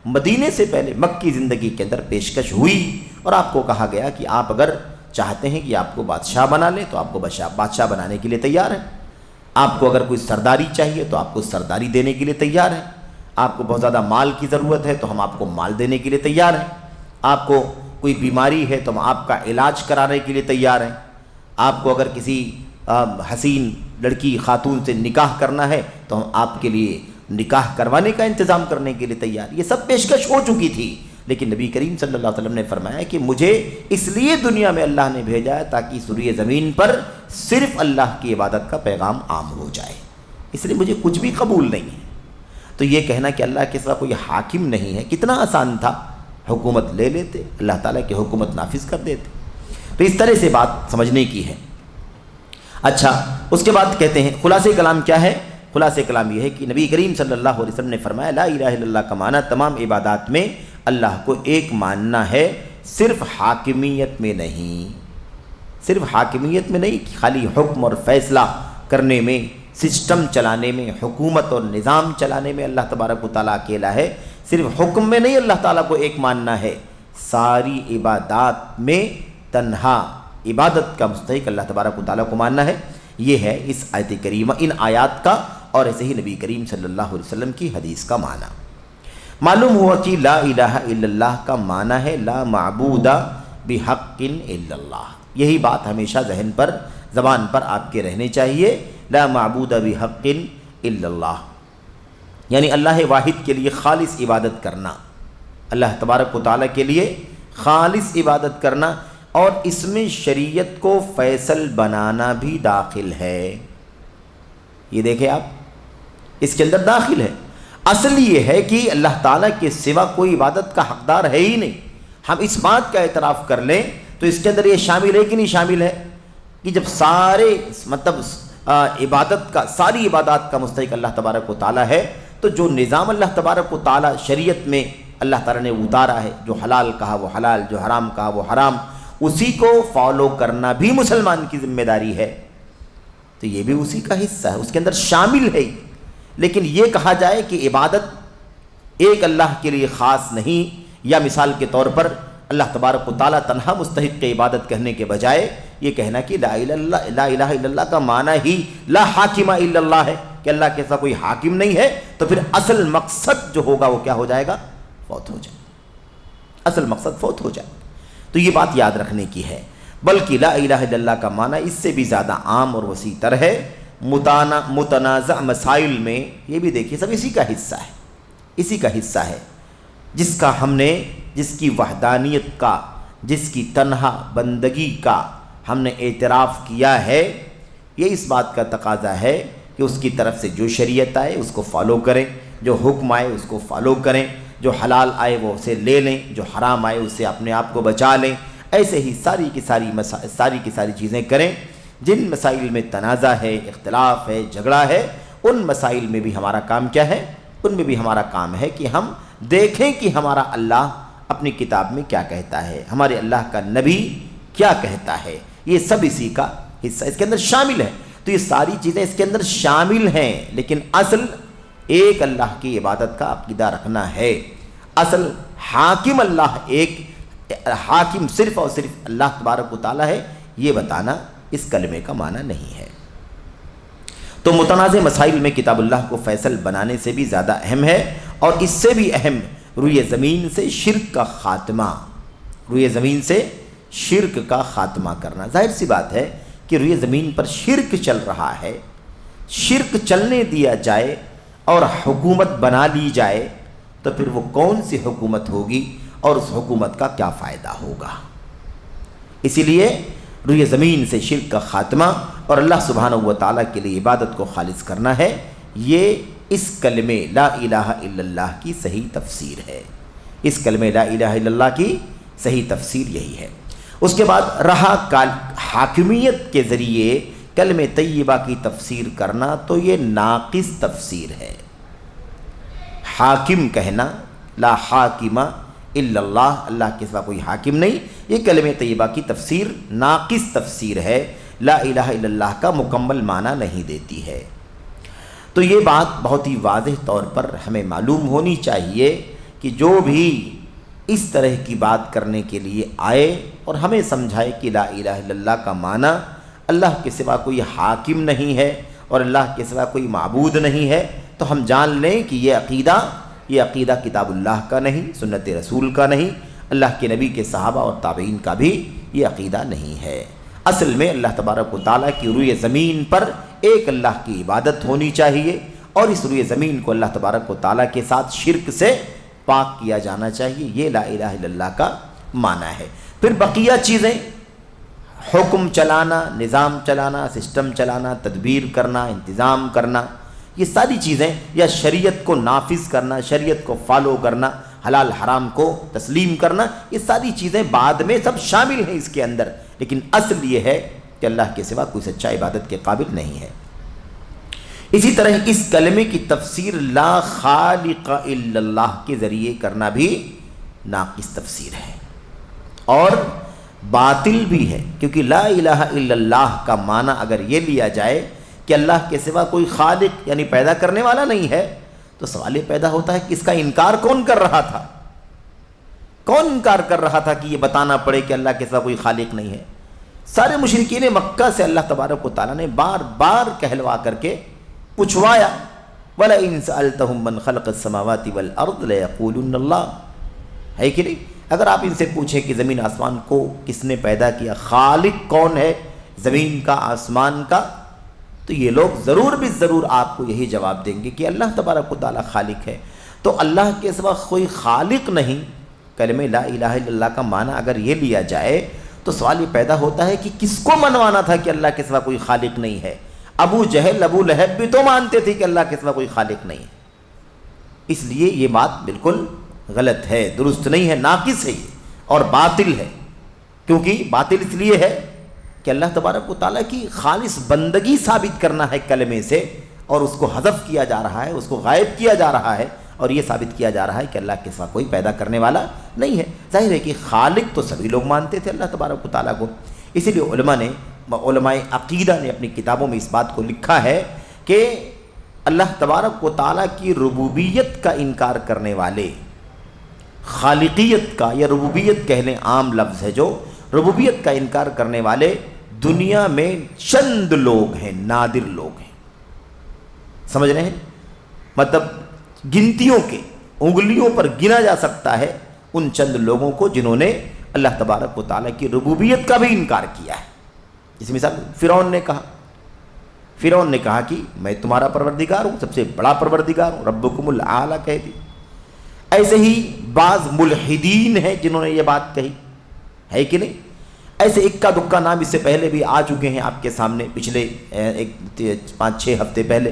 مدینے سے پہلے مکی زندگی کے اندر پیشکش ہوئی اور آپ کو کہا گیا کہ آپ اگر چاہتے ہیں کہ آپ کو بادشاہ بنا لیں تو آپ کو بادشاہ بنانے کے لیے تیار ہیں، آپ کو اگر کوئی سرداری چاہیے تو آپ کو سرداری دینے کے لیے تیار ہیں، آپ کو بہت زیادہ مال کی ضرورت ہے تو ہم آپ کو مال دینے کے لیے تیار ہیں، آپ کو کوئی بیماری ہے تو ہم آپ کا علاج کرانے کے لیے تیار ہیں، آپ کو اگر کسی حسین لڑکی خاتون سے نکاح کرنا ہے تو ہم آپ کے لیے نکاح کروانے کا انتظام کرنے کے لیے تیار۔ یہ سب پیشکش ہو چکی تھی، لیکن نبی کریم صلی اللہ علیہ وسلم نے فرمایا کہ مجھے اس لیے دنیا میں اللہ نے بھیجا ہے تاکہ سوریہ زمین پر صرف اللہ کی عبادت کا پیغام عام ہو جائے، اس لیے مجھے کچھ بھی قبول نہیں ہے۔ تو یہ کہنا کہ اللہ کے سوا کوئی حاکم نہیں ہے کتنا آسان تھا، حکومت لے لیتے، اللہ تعالیٰ کی حکومت نافذ کر دیتے۔ تو اس طرح سے بات سمجھنے کی ہے۔ اچھا، اس کے بعد کہتے ہیں خلاصہ کلام کیا ہے؟ خلاصہ کلام یہ ہے کہ نبی کریم صلی اللہ علیہ وسلم نے فرمایا لا الہ الا اللہ کا معنی تمام عبادات میں اللہ کو ایک ماننا ہے، صرف حاکمیت میں نہیں، صرف حاکمیت میں نہیں، خالی حکم اور فیصلہ کرنے میں، سسٹم چلانے میں، حکومت اور نظام چلانے میں اللہ تبارک و تعالیٰ اکیلا ہے، صرف حکم میں نہیں اللہ تعالیٰ کو ایک ماننا ہے، ساری عبادات میں تنہا عبادت کا مستحق اللہ تبارک و تعالیٰ کو ماننا ہے۔ یہ ہے اس آیت کریمہ، ان آیات کا اور ایسے ہی نبی کریم صلی اللہ علیہ وسلم کی حدیث کا معنی معلوم ہوا کہ لا الہ الا اللہ کا معنی ہے لا معبود بحق الا اللہ. یہی بات ہمیشہ ذہن پر زبان پر آپ کے رہنے چاہیے. لا معبود بحق الا اللہ یعنی اللہ واحد کے لیے خالص عبادت کرنا، اللہ تبارک و تعالیٰ کے لیے خالص عبادت کرنا، اور اس میں شریعت کو فیصل بنانا بھی داخل ہے. یہ دیکھیں آپ، اس کے اندر داخل ہے. اصل یہ ہے کہ اللہ تعالیٰ کے سوا کوئی عبادت کا حقدار ہے ہی نہیں. ہم اس بات کا اعتراف کر لیں تو اس کے اندر یہ شامل ہے کہ نہیں شامل ہے کہ جب سارے عبادت کا، ساری عبادات کا مستحق اللہ تبارک و تعالیٰ ہے، تو جو نظام اللہ تبارک و تعالیٰ شریعت میں اللہ تعالیٰ نے اتارا ہے، جو حلال کہا وہ حلال، جو حرام کہا وہ حرام، اسی کو فالو کرنا بھی مسلمان کی ذمہ داری ہے. تو یہ بھی اسی کا حصہ ہے، اس کے اندر شامل ہے. لیکن یہ کہا جائے کہ عبادت ایک اللہ کے لیے خاص نہیں، یا مثال کے طور پر اللہ تبارک و تعالیٰ تنہا مستحق عبادت کہنے کے بجائے یہ کہنا کہ لا الہ الا اللہ کا معنی ہی لا حاکم الا اللہ ہے کہ اللہ کے ساتھ کوئی حاکم نہیں ہے، تو پھر اصل مقصد جو ہوگا وہ کیا ہو جائے گا؟ فوت ہو جائے. اصل مقصد فوت ہو جائے. تو یہ بات یاد رکھنے کی ہے. بلکہ لا الہ الا اللہ کا معنی اس سے بھی زیادہ عام اور وسیع تر ہے. متنازع مسائل میں یہ بھی دیکھیے سب اسی کا حصہ ہے، اسی کا حصہ ہے. جس کا ہم نے، جس کی وحدانیت کا، جس کی تنہا بندگی کا ہم نے اعتراف کیا ہے، یہ اس بات کا تقاضا ہے کہ اس کی طرف سے جو شریعت آئے اس کو فالو کریں، جو حکم آئے اس کو فالو کریں، جو حلال آئے وہ اسے لے لیں، جو حرام آئے اس سے اپنے آپ کو بچا لیں. ایسے ہی ساری کی ساری چیزیں کریں. جن مسائل میں تنازع ہے، اختلاف ہے، جھگڑا ہے، ان مسائل میں بھی ہمارا کام کیا ہے؟ ان میں بھی ہمارا کام ہے کہ ہم دیکھیں کہ ہمارا اللہ اپنی کتاب میں کیا کہتا ہے، ہمارے اللہ کا نبی کیا کہتا ہے. یہ سب اسی کا حصہ اس کے اندر شامل ہے. تو یہ ساری چیزیں اس کے اندر شامل ہیں، لیکن اصل ایک اللہ کی عبادت کا عقیدہ رکھنا ہے. اصل حاکم اللہ، ایک حاکم صرف اور صرف اللہ تبارک و تعالیٰ ہے، یہ بتانا اس کلمے کا معنی نہیں ہے. تو متنازع مسائل میں کتاب اللہ کو فیصل بنانے سے بھی زیادہ اہم ہے، اور اس سے بھی اہم روئے زمین سے شرک کا خاتمہ، روئے زمین سے شرک کا خاتمہ کرنا. ظاہر سی بات ہے کہ روئے زمین پر شرک چل رہا ہے. شرک چلنے دیا جائے اور حکومت بنا لی جائے تو پھر وہ کون سی حکومت ہوگی اور اس حکومت کا کیا فائدہ ہوگا؟ اسی لیے روئے زمین سے شرک کا خاتمہ اور اللہ سبحانہ و تعالیٰ کے لیے عبادت کو خالص کرنا ہے. یہ اس کلمے لا الہ الا اللہ کی صحیح تفسیر ہے. اس کلمے لا الہ الا اللہ کی صحیح تفسیر یہی ہے. اس کے بعد رہا حاکمیت کے ذریعے کلمہ طیبہ کی تفسیر کرنا، تو یہ ناقص تفسیر ہے. حاکم کہنا، لا حاکم الا اللہ، اللہ کے سوا کوئی حاکم نہیں، یہ کلمہ طیبہ کی تفسیر ناقص تفسیر ہے، لا الہ الا اللہ کا مکمل معنی نہیں دیتی ہے. تو یہ بات بہت ہی واضح طور پر ہمیں معلوم ہونی چاہیے کہ جو بھی اس طرح کی بات کرنے کے لیے آئے اور ہمیں سمجھائے کہ لا الہ الا اللہ کا معنی اللہ کے سوا کوئی حاکم نہیں ہے اور اللہ کے سوا کوئی معبود نہیں ہے، تو ہم جان لیں کہ یہ عقیدہ کتاب اللہ کا نہیں، سنت رسول کا نہیں، اللہ کے نبی کے صحابہ اور تابعین کا بھی یہ عقیدہ نہیں ہے. اصل میں اللہ تبارک و تعالیٰ کی روئے زمین پر ایک اللہ کی عبادت ہونی چاہیے، اور اس روئے زمین کو اللہ تبارک و تعالیٰ کے ساتھ شرک سے پاک کیا جانا چاہیے. یہ لا الہ الا اللہ کا معنی ہے. پھر بقیہ چیزیں، حکم چلانا، نظام چلانا، سسٹم چلانا، تدبیر کرنا، انتظام کرنا، یہ ساری چیزیں، یا شریعت کو نافذ کرنا، شریعت کو فالو کرنا، حلال حرام کو تسلیم کرنا، یہ ساری چیزیں بعد میں سب شامل ہیں اس کے اندر. لیکن اصل یہ ہے کہ اللہ کے سوا کوئی سچا عبادت کے قابل نہیں ہے. اسی طرح اس کلمے کی تفسیر لا خالق الا اللہ کے ذریعے کرنا بھی ناقص تفسیر ہے اور باطل بھی ہے، کیونکہ لا الہ الا اللہ کا معنی اگر یہ لیا جائے کہ اللہ کے سوا کوئی خالق یعنی پیدا کرنے والا نہیں ہے، تو سوال یہ پیدا ہوتا ہے کہ اس کا انکار کون کر رہا تھا؟ کون انکار کر رہا تھا کہ یہ بتانا پڑے کہ اللہ کے سوا کوئی خالق نہیں ہے؟ سارے مشرکین مکہ سے اللہ تبارک و تعالیٰ نے بار بار کہلوا کر کے پوچھوایا وَلَئِن سَأَلْتَهُم مَّنْ خَلَقَ السَّمَاوَاتِ وَالْأَرْضَ لَيَقُولُنَّ اللَّهُ، ہے کہ نہیں؟ اگر آپ ان سے پوچھیں کہ زمین آسمان کو کس نے پیدا کیا، خالق کون ہے زمین کا آسمان کا، تو یہ لوگ ضرور بھی ضرور آپ کو یہی جواب دیں گے کہ اللہ تبارک و تعالیٰ خالق ہے۔ تو اللہ کے سوا کوئی خالق نہیں، کلمہ لا الہ الا اللہ کا معنی اگر یہ لیا جائے تو سوال یہ پیدا ہوتا ہے کہ کس کو منوانا تھا کہ اللہ کے سوا کوئی خالق نہیں ہے؟ ابو جہل ابو لہب بھی تو مانتے تھے کہ اللہ کے سوا کوئی خالق نہیں ہے۔ اس لیے یہ بات بالکل غلط ہے، درست نہیں ہے، ناقص ہے یہ اور باطل ہے۔ کیونکہ باطل اس لیے ہے کہ اللہ تبارک و تعالیٰ کی خالص بندگی ثابت کرنا ہے کلمے سے، اور اس کو حذف کیا جا رہا ہے، اس کو غائب کیا جا رہا ہے، اور یہ ثابت کیا جا رہا ہے کہ اللہ کے سوا کوئی پیدا کرنے والا نہیں ہے۔ ظاہر ہے کہ خالق تو سبھی لوگ مانتے تھے اللہ تبارک و تعالیٰ کو۔ اسی لیے علماء عقیدہ نے اپنی کتابوں میں اس بات کو لکھا ہے کہ اللہ تبارک و تعالیٰ کی ربوبیت کا انکار کرنے والے، خالقیت کا یا ربوبیت کہہ لیں عام لفظ ہے، جو ربوبیت کا انکار کرنے والے دنیا میں چند لوگ ہیں، نادر لوگ ہیں۔ سمجھ رہے ہیں؟ مطلب گنتیوں کے انگلیوں پر گنا جا سکتا ہے ان چند لوگوں کو جنہوں نے اللہ تبارک و تعالیٰ کی ربوبیت کا بھی انکار کیا ہے۔ جس مثال فرعون نے کہا کہ میں تمہارا پروردگار ہوں، سب سے بڑا پروردگار ہوں، ربکم الاعلیٰ کہہ دی۔ ایسے ہی بعض ملحدین ہیں جنہوں نے یہ بات کہی ہے کہ نہیں؟ ایسے اکا دکا نام اس سے پہلے بھی آ چکے ہیں آپ کے سامنے، پچھلے 5-6 ہفتے پہلے۔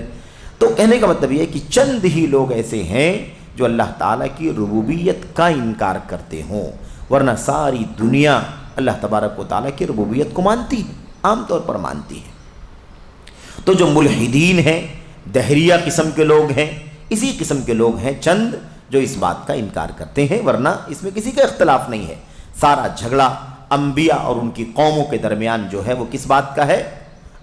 تو کہنے کا مطلب یہ ہے کہ چند ہی لوگ ایسے ہیں جو اللہ تعالیٰ کی ربوبیت کا انکار کرتے ہوں، ورنہ ساری دنیا اللہ تبارک و تعالیٰ کی ربوبیت کو مانتی ہے، عام طور پر مانتی ہے۔ تو جو ملحدین ہیں، دہریہ قسم کے لوگ ہیں، اسی قسم کے لوگ ہیں چند جو اس بات کا انکار کرتے ہیں، ورنہ اس میں کسی کا اختلاف نہیں ہے۔ سارا جھگڑا انبیاء اور ان کی قوموں کے درمیان جو ہے وہ کس بات کا ہے؟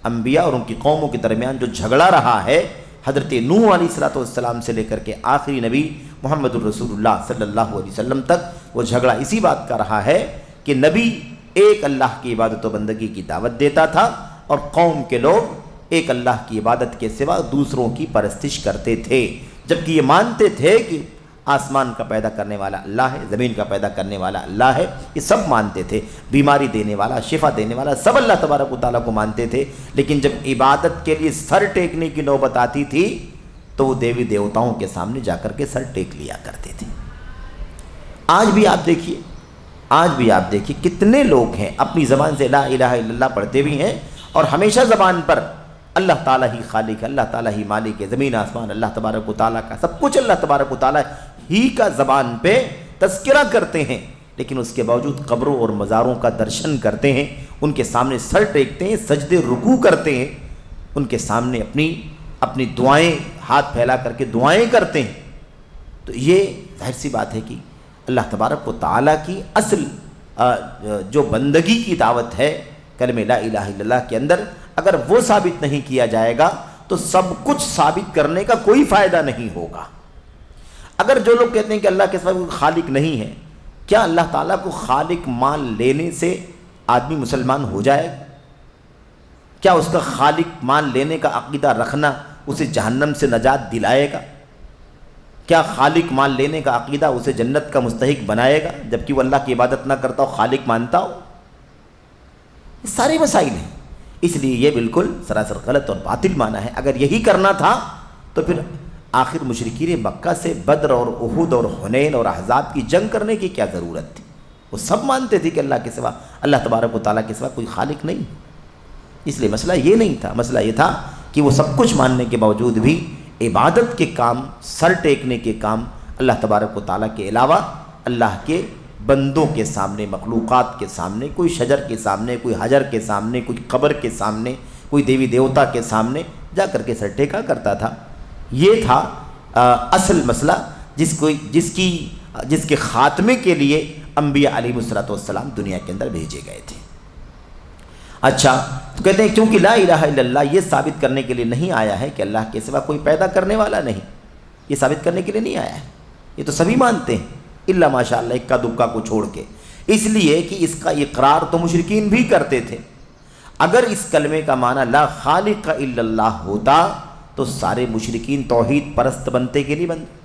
انبیاء اور ان کی قوموں کے درمیان جو جھگڑا رہا ہے حضرت نوح علیہ السلام سے لے کر کے آخری نبی محمد الرسول اللہ صلی اللہ علیہ وسلم تک، وہ جھگڑا اسی بات کا رہا ہے کہ نبی ایک اللہ کی عبادت و بندگی کی دعوت دیتا تھا اور قوم کے لوگ ایک اللہ کی عبادت کے سوا دوسروں کی پرستش کرتے تھے، جبکہ یہ مانتے تھے کہ آسمان کا پیدا کرنے والا اللہ ہے، زمین کا پیدا کرنے والا اللہ ہے، یہ سب مانتے تھے، بیماری دینے والا، شفا دینے والا سب اللہ تبارک و تعالیٰ کو مانتے تھے۔ لیکن جب عبادت کے لیے سر ٹیکنے کی نوبت آتی تھی تو وہ دیوی دیوتاؤں کے سامنے جا کر کے سر ٹیک لیا کرتے تھے۔ آج بھی آپ دیکھیے کتنے لوگ ہیں اپنی زبان سے لا الہ الا اللہ پڑھتے بھی ہیں اور ہمیشہ زبان پر اللہ تعالیٰ ہی خالق ہے، اللہ تعالیٰ ہی مالک ہے، زمین آسمان اللہ تبارک و تعالیٰ کا، سب کچھ اللہ تبارک و تعالیٰ ہی کا زبان پہ تذکرہ کرتے ہیں، لیکن اس کے باوجود قبروں اور مزاروں کا درشن کرتے ہیں، ان کے سامنے سر ٹیکتے ہیں، سجدے رکوع کرتے ہیں، ان کے سامنے اپنی دعائیں ہاتھ پھیلا کر کے دعائیں کرتے ہیں۔ تو یہ ظاہر سی بات ہے کہ اللہ تبارک و تعالیٰ کی اصل جو بندگی کی دعوت ہے کلمہ لا الہ الا اللہ کے اندر، اگر وہ ثابت نہیں کیا جائے گا تو سب کچھ ثابت کرنے کا کوئی فائدہ نہیں ہوگا۔ اگر جو لوگ کہتے ہیں کہ اللہ کے سوا کوئی خالق نہیں ہے، کیا اللہ تعالیٰ کو خالق مان لینے سے آدمی مسلمان ہو جائے گا؟ کیا اس کا خالق مان لینے کا عقیدہ رکھنا اسے جہنم سے نجات دلائے گا؟ کیا خالق مان لینے کا عقیدہ اسے جنت کا مستحق بنائے گا جبکہ وہ اللہ کی عبادت نہ کرتا ہو، خالق مانتا ہو؟ یہ سارے مسائل ہیں، اس لیے یہ بالکل سراسر غلط اور باطل معنی ہے۔ اگر یہی کرنا تھا تو پھر آخر مشرکین مکہ سے بدر اور احد اور حنین اور احزاب کی جنگ کرنے کی کیا ضرورت تھی؟ وہ سب مانتے تھے کہ اللہ کے سوا، اللہ تبارک و تعالیٰ کے سوا کوئی خالق نہیں۔ اس لیے مسئلہ یہ نہیں تھا، مسئلہ یہ تھا کہ وہ سب کچھ ماننے کے باوجود بھی عبادت کے کام، سر ٹیکنے کے کام اللہ تبارک و تعالیٰ کے علاوہ اللہ کے بندوں کے سامنے، مخلوقات کے سامنے، کوئی شجر کے سامنے، کوئی حجر کے سامنے، کوئی قبر کے سامنے، کوئی دیوی دیوتا کے سامنے جا کر کے سر ٹیکا کرتا تھا۔ یہ تھا اصل مسئلہ جس کے خاتمے کے لیے انبیاء علیہ السلام دنیا کے اندر بھیجے گئے تھے۔ اچھا، تو کہتے ہیں کیونکہ لا الہ الا اللہ یہ ثابت کرنے کے لیے نہیں آیا ہے کہ اللہ کے سوا کوئی پیدا کرنے والا نہیں، یہ ثابت کرنے کے لیے نہیں آیا ہے، یہ تو سبھی مانتے ہیں الا ماشاء اللہ اکا دکا کو چھوڑ کے، اس لیے کہ اس کا اقرار تو مشرکین بھی کرتے تھے۔ اگر اس کلمے کا معنی لا خالق الا اللہ ہوتا تو سارے مشرکین توحید پرست بنتے کہ نہیں بنتے؟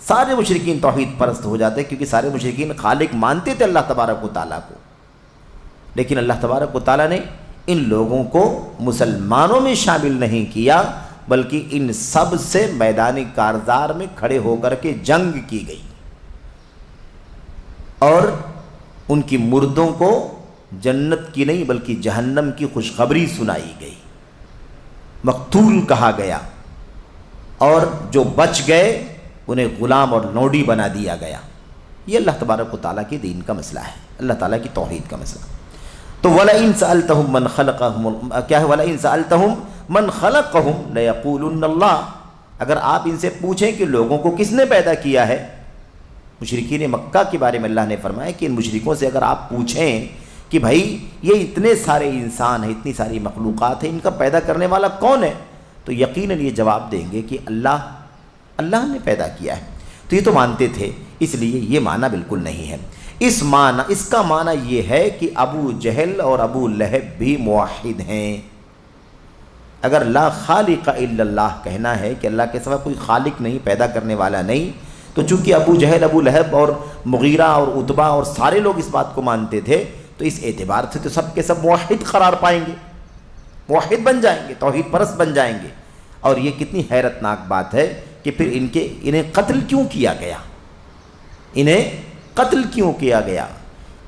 سارے مشرکین توحید پرست ہو جاتے، کیونکہ سارے مشرکین خالق مانتے تھے اللہ تبارک و تعالیٰ کو، لیکن اللہ تبارک و تعالیٰ نے ان لوگوں کو مسلمانوں میں شامل نہیں کیا، بلکہ ان سب سے میدان کارزار میں کھڑے ہو کر کے جنگ کی گئی، اور ان کی مردوں کو جنت کی نہیں بلکہ جہنم کی خوشخبری سنائی گئی، مقتول کہا گیا، اور جو بچ گئے انہیں غلام اور لونڈی بنا دیا گیا۔ یہ اللہ تبارک و تعالیٰ کے دین کا مسئلہ ہے، اللہ تعالیٰ کی توحید کا مسئلہ۔ تو وَلَئِن سَأَلْتَهُم مَّنْ خَلَقَهُمْ، کیا ہے وَلَئِن سَأَلْتَهُم مَّنْ خَلَقَهُمْ لَيَقُولُنَّ اللَّهُ، اگر آپ ان سے پوچھیں کہ لوگوں کو کس نے پیدا کیا ہے، مشرکین مکہ کے بارے میں اللہ نے فرمایا کہ ان مشرکوں سے اگر آپ پوچھیں کہ بھائی یہ اتنے سارے انسان ہیں، اتنی ساری مخلوقات ہیں، ان کا پیدا کرنے والا کون ہے، تو یقیناً یہ جواب دیں گے کہ اللہ نے پیدا کیا ہے۔ تو یہ تو مانتے تھے، اس لیے یہ معنی بالکل نہیں ہے۔ اس کا معنی یہ ہے کہ ابو جہل اور ابو لہب بھی موحد ہیں۔ اگر لا خالق الا اللہ کہنا ہے کہ اللہ کے سوا کوئی خالق نہیں، پیدا کرنے والا نہیں، تو چونکہ ابو جہل، ابو لہب اور مغیرہ اور عتبہ اور سارے لوگ اس بات کو مانتے تھے، تو اس اعتبار سے تو سب کے سب موحد قرار پائیں گے، موحد بن جائیں گے، توحید پرست بن جائیں گے۔ اور یہ کتنی حیرت ناک بات ہے کہ پھر انہیں قتل کیوں کیا گیا، انہیں قتل کیوں کیا گیا،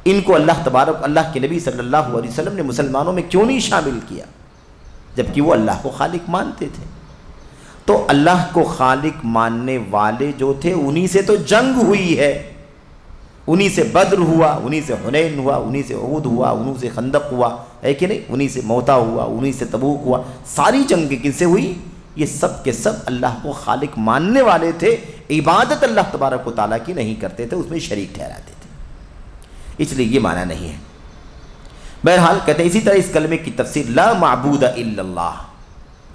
ان کو اللہ کے نبی صلی اللہ علیہ وسلم نے مسلمانوں میں کیوں نہیں شامل کیا، جبکہ وہ اللہ کو خالق مانتے تھے۔ تو اللہ کو خالق ماننے والے جو تھے انہی سے تو جنگ ہوئی ہے، انہی سے بدر ہوا، انہی سے حنین ہوا، انہی سے احد ہوا، انہی سے خندق ہوا، ہے کہ نہیں، انہی سے موتا ہوا، انہی سے تبوک ہوا۔ ساری جنگ کن سے ہوئی؟ یہ سب کے سب اللہ کو خالق ماننے والے تھے، عبادت اللہ تبارک و تعالیٰ کی نہیں کرتے تھے، اس میں شریک ٹھہراتے تھے، اس لیے یہ معنی نہیں ہے۔ بہرحال کہتے ہیں اسی طرح اس کلمے کی تفسیر لا معبود الا اللہ،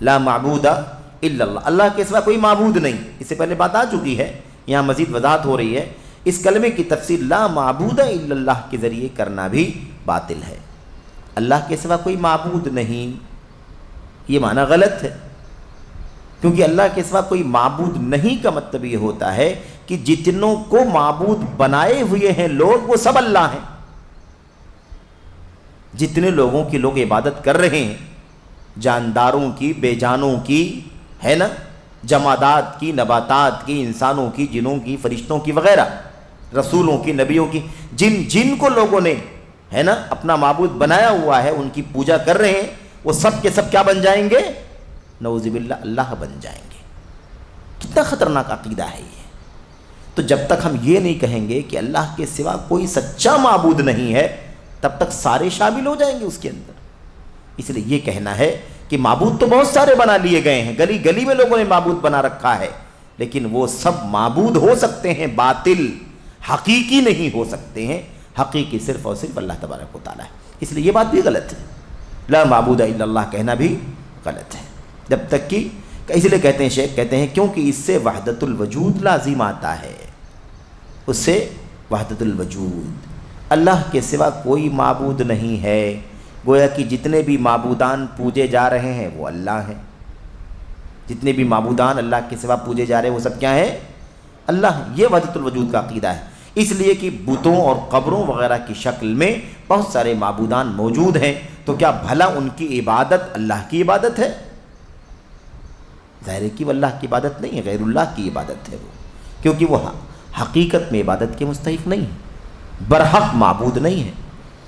لا معبود الا اللہ، اللہ کے سوا کوئی معبود نہیں، اس سے پہلے بات آ چکی ہے، یہاں مزید وضاحت ہو رہی ہے۔ اس کلمے کی تفسیر لا معبود الا اللہ کے ذریعے کرنا بھی باطل ہے، اللہ کے سوا کوئی معبود نہیں، یہ معنی غلط ہے، کیونکہ اللہ کے سوا کوئی معبود نہیں کا مطلب یہ ہوتا ہے کہ جتنوں کو معبود بنائے ہوئے ہیں لوگ، وہ سب اللہ ہیں۔ جتنے لوگوں کی لوگ عبادت کر رہے ہیں، جانداروں کی، بے جانوں کی، ہے نا، جمادات کی، نباتات کی، انسانوں کی، جنوں کی، فرشتوں کی وغیرہ، رسولوں کی، نبیوں کی، جن کو لوگوں نے، ہے نا، اپنا معبود بنایا ہوا ہے، ان کی پوجا کر رہے ہیں، وہ سب کے سب کیا بن جائیں گے؟ نعوذ باللہ اللہ بن جائیں گے۔ کتنا خطرناک عقیدہ ہے یہ۔ تو جب تک ہم یہ نہیں کہیں گے کہ اللہ کے سوا کوئی سچا معبود نہیں ہے، تب تک سارے شامل ہو جائیں گے اس کے اندر۔ اس لیے یہ کہنا ہے کہ معبود تو بہت سارے بنا لیے گئے ہیں، گلی گلی میں لوگوں نے معبود بنا رکھا ہے، لیکن وہ سب معبود ہو سکتے ہیں، باطل، حقیقی نہیں ہو سکتے ہیں۔ حقیقی صرف اور صرف اللہ تبارک و تعالیٰ ہے۔ اس لیے یہ بات بھی غلط ہے، لا معبود الا اللہ کہنا بھی غلط ہے، جب تک کہ اس لیے کہتے ہیں، شیخ کہتے ہیں کیونکہ اس سے وحدت الوجود لازم آتا ہے، اس سے وحدت الوجود، اللہ کے سوا کوئی معبود نہیں ہے، گویا کہ جتنے بھی معبودان پوجے جا رہے ہیں وہ اللہ ہیں، جتنے بھی معبودان اللہ کے سوا پوجے جا رہے ہیں وہ سب کیا ہیں؟ اللہ۔ یہ وحدت الوجود کا عقیدہ ہے۔ اس لیے کہ بتوں اور قبروں وغیرہ کی شکل میں بہت سارے معبودان موجود ہیں، تو کیا بھلا ان کی عبادت اللہ کی عبادت ہے؟ ظاہر ہے کہ وہ اللہ کی عبادت نہیں ہے، غیر اللہ کی عبادت ہے وہ، کیونکہ وہ حقیقت میں عبادت کے مستحق نہیں ہے، برحق معبود نہیں ہے۔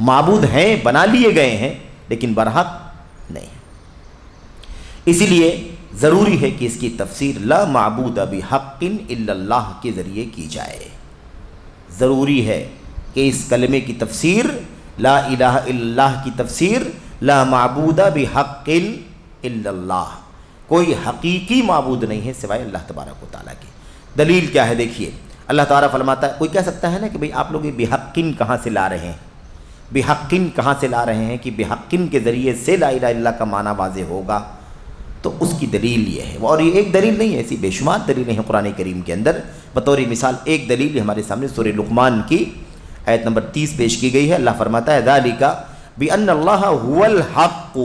معبود ہیں، بنا لیے گئے ہیں، لیکن برحق نہیں ہے۔ اسی لیے ضروری ہے کہ اس کی تفسیر لا معبود بحق الا اللہ کے ذریعے کی جائے۔ ضروری ہے کہ اس کلمے کی تفسیر لا الہ الا اللہ کی تفسیر لا معبود بحق الا اللہ، کوئی حقیقی معبود نہیں ہے سوائے اللہ تبارک و تعالیٰ کے۔ دلیل کیا ہے؟ دیکھیے، اللہ تعالیٰ فرماتا ہے، کوئی کہہ سکتا ہے نا کہ بھئی آپ لوگ یہ بحقن کہاں سے لا رہے ہیں، بحقن کہاں سے لا رہے ہیں کہ بحقن کے ذریعے سے لا الہ الا اللہ کا معنی واضح ہوگا؟ تو اس کی دلیل یہ ہے، اور یہ ایک دلیل نہیں ہے، ایسی بے شمار دلیلیں ہیں قرآن کریم کے اندر۔ بطور مثال ایک دلیل ہمارے سامنے سورہ لقمان کی آیت نمبر 30 پیش کی گئی ہے۔ اللہ فرماتا ہے ذَلِكَ بِأَنَّ اللَّهَ هُوَ الْحَقُّ،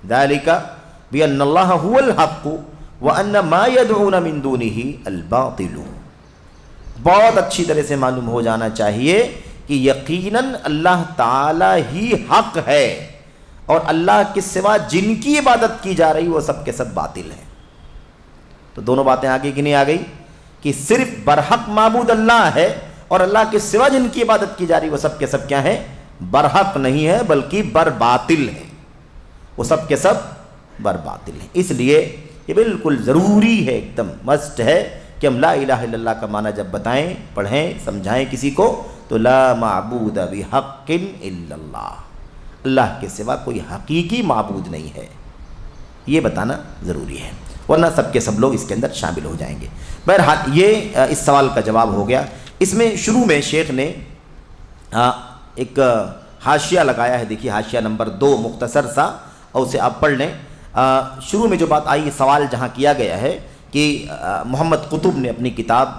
ذَلِكَ بِأَنَّ اللَّهَ هُوَ الْحَقُّ وَأَنَّ مَا يَدْعُونَ مِن دُونِهِ الْبَاطِلُ۔ بہت اچھی طرح سے معلوم ہو جانا چاہیے کہ یقیناً اللہ تعالی ہی حق ہے، اور اللہ کے سوا جن کی عبادت کی جا رہی وہ سب کے سب باطل ہیں۔ تو دونوں باتیں آگے کی نہیں آ گئی کہ صرف برحق معبود اللہ ہے، اور اللہ کے سوا جن کی عبادت کی جا رہی وہ سب کے سب کیا ہیں؟ برحق نہیں ہے بلکہ برباطل ہیں، وہ سب کے سب برباطل ہیں۔ اس لیے یہ بالکل ضروری ہے، ایک دم مسٹ ہے کہ ہم لا الہ الا اللہ کا معنی جب بتائیں، پڑھیں، سمجھائیں کسی کو تو لا معبود بحق الا اللہ، اللہ کے سوا کوئی حقیقی معبود نہیں ہے، یہ بتانا ضروری ہے، ورنہ سب کے سب لوگ اس کے اندر شامل ہو جائیں گے۔ بہرحال یہ اس سوال کا جواب ہو گیا۔ اس میں شروع میں شیخ نے ایک حاشیہ لگایا ہے، دیکھیے حاشیہ نمبر 2 مختصر سا، اور اسے آپ پڑھ لیں۔ شروع میں جو بات آئی، سوال جہاں کیا گیا ہے کہ محمد قطب نے اپنی کتاب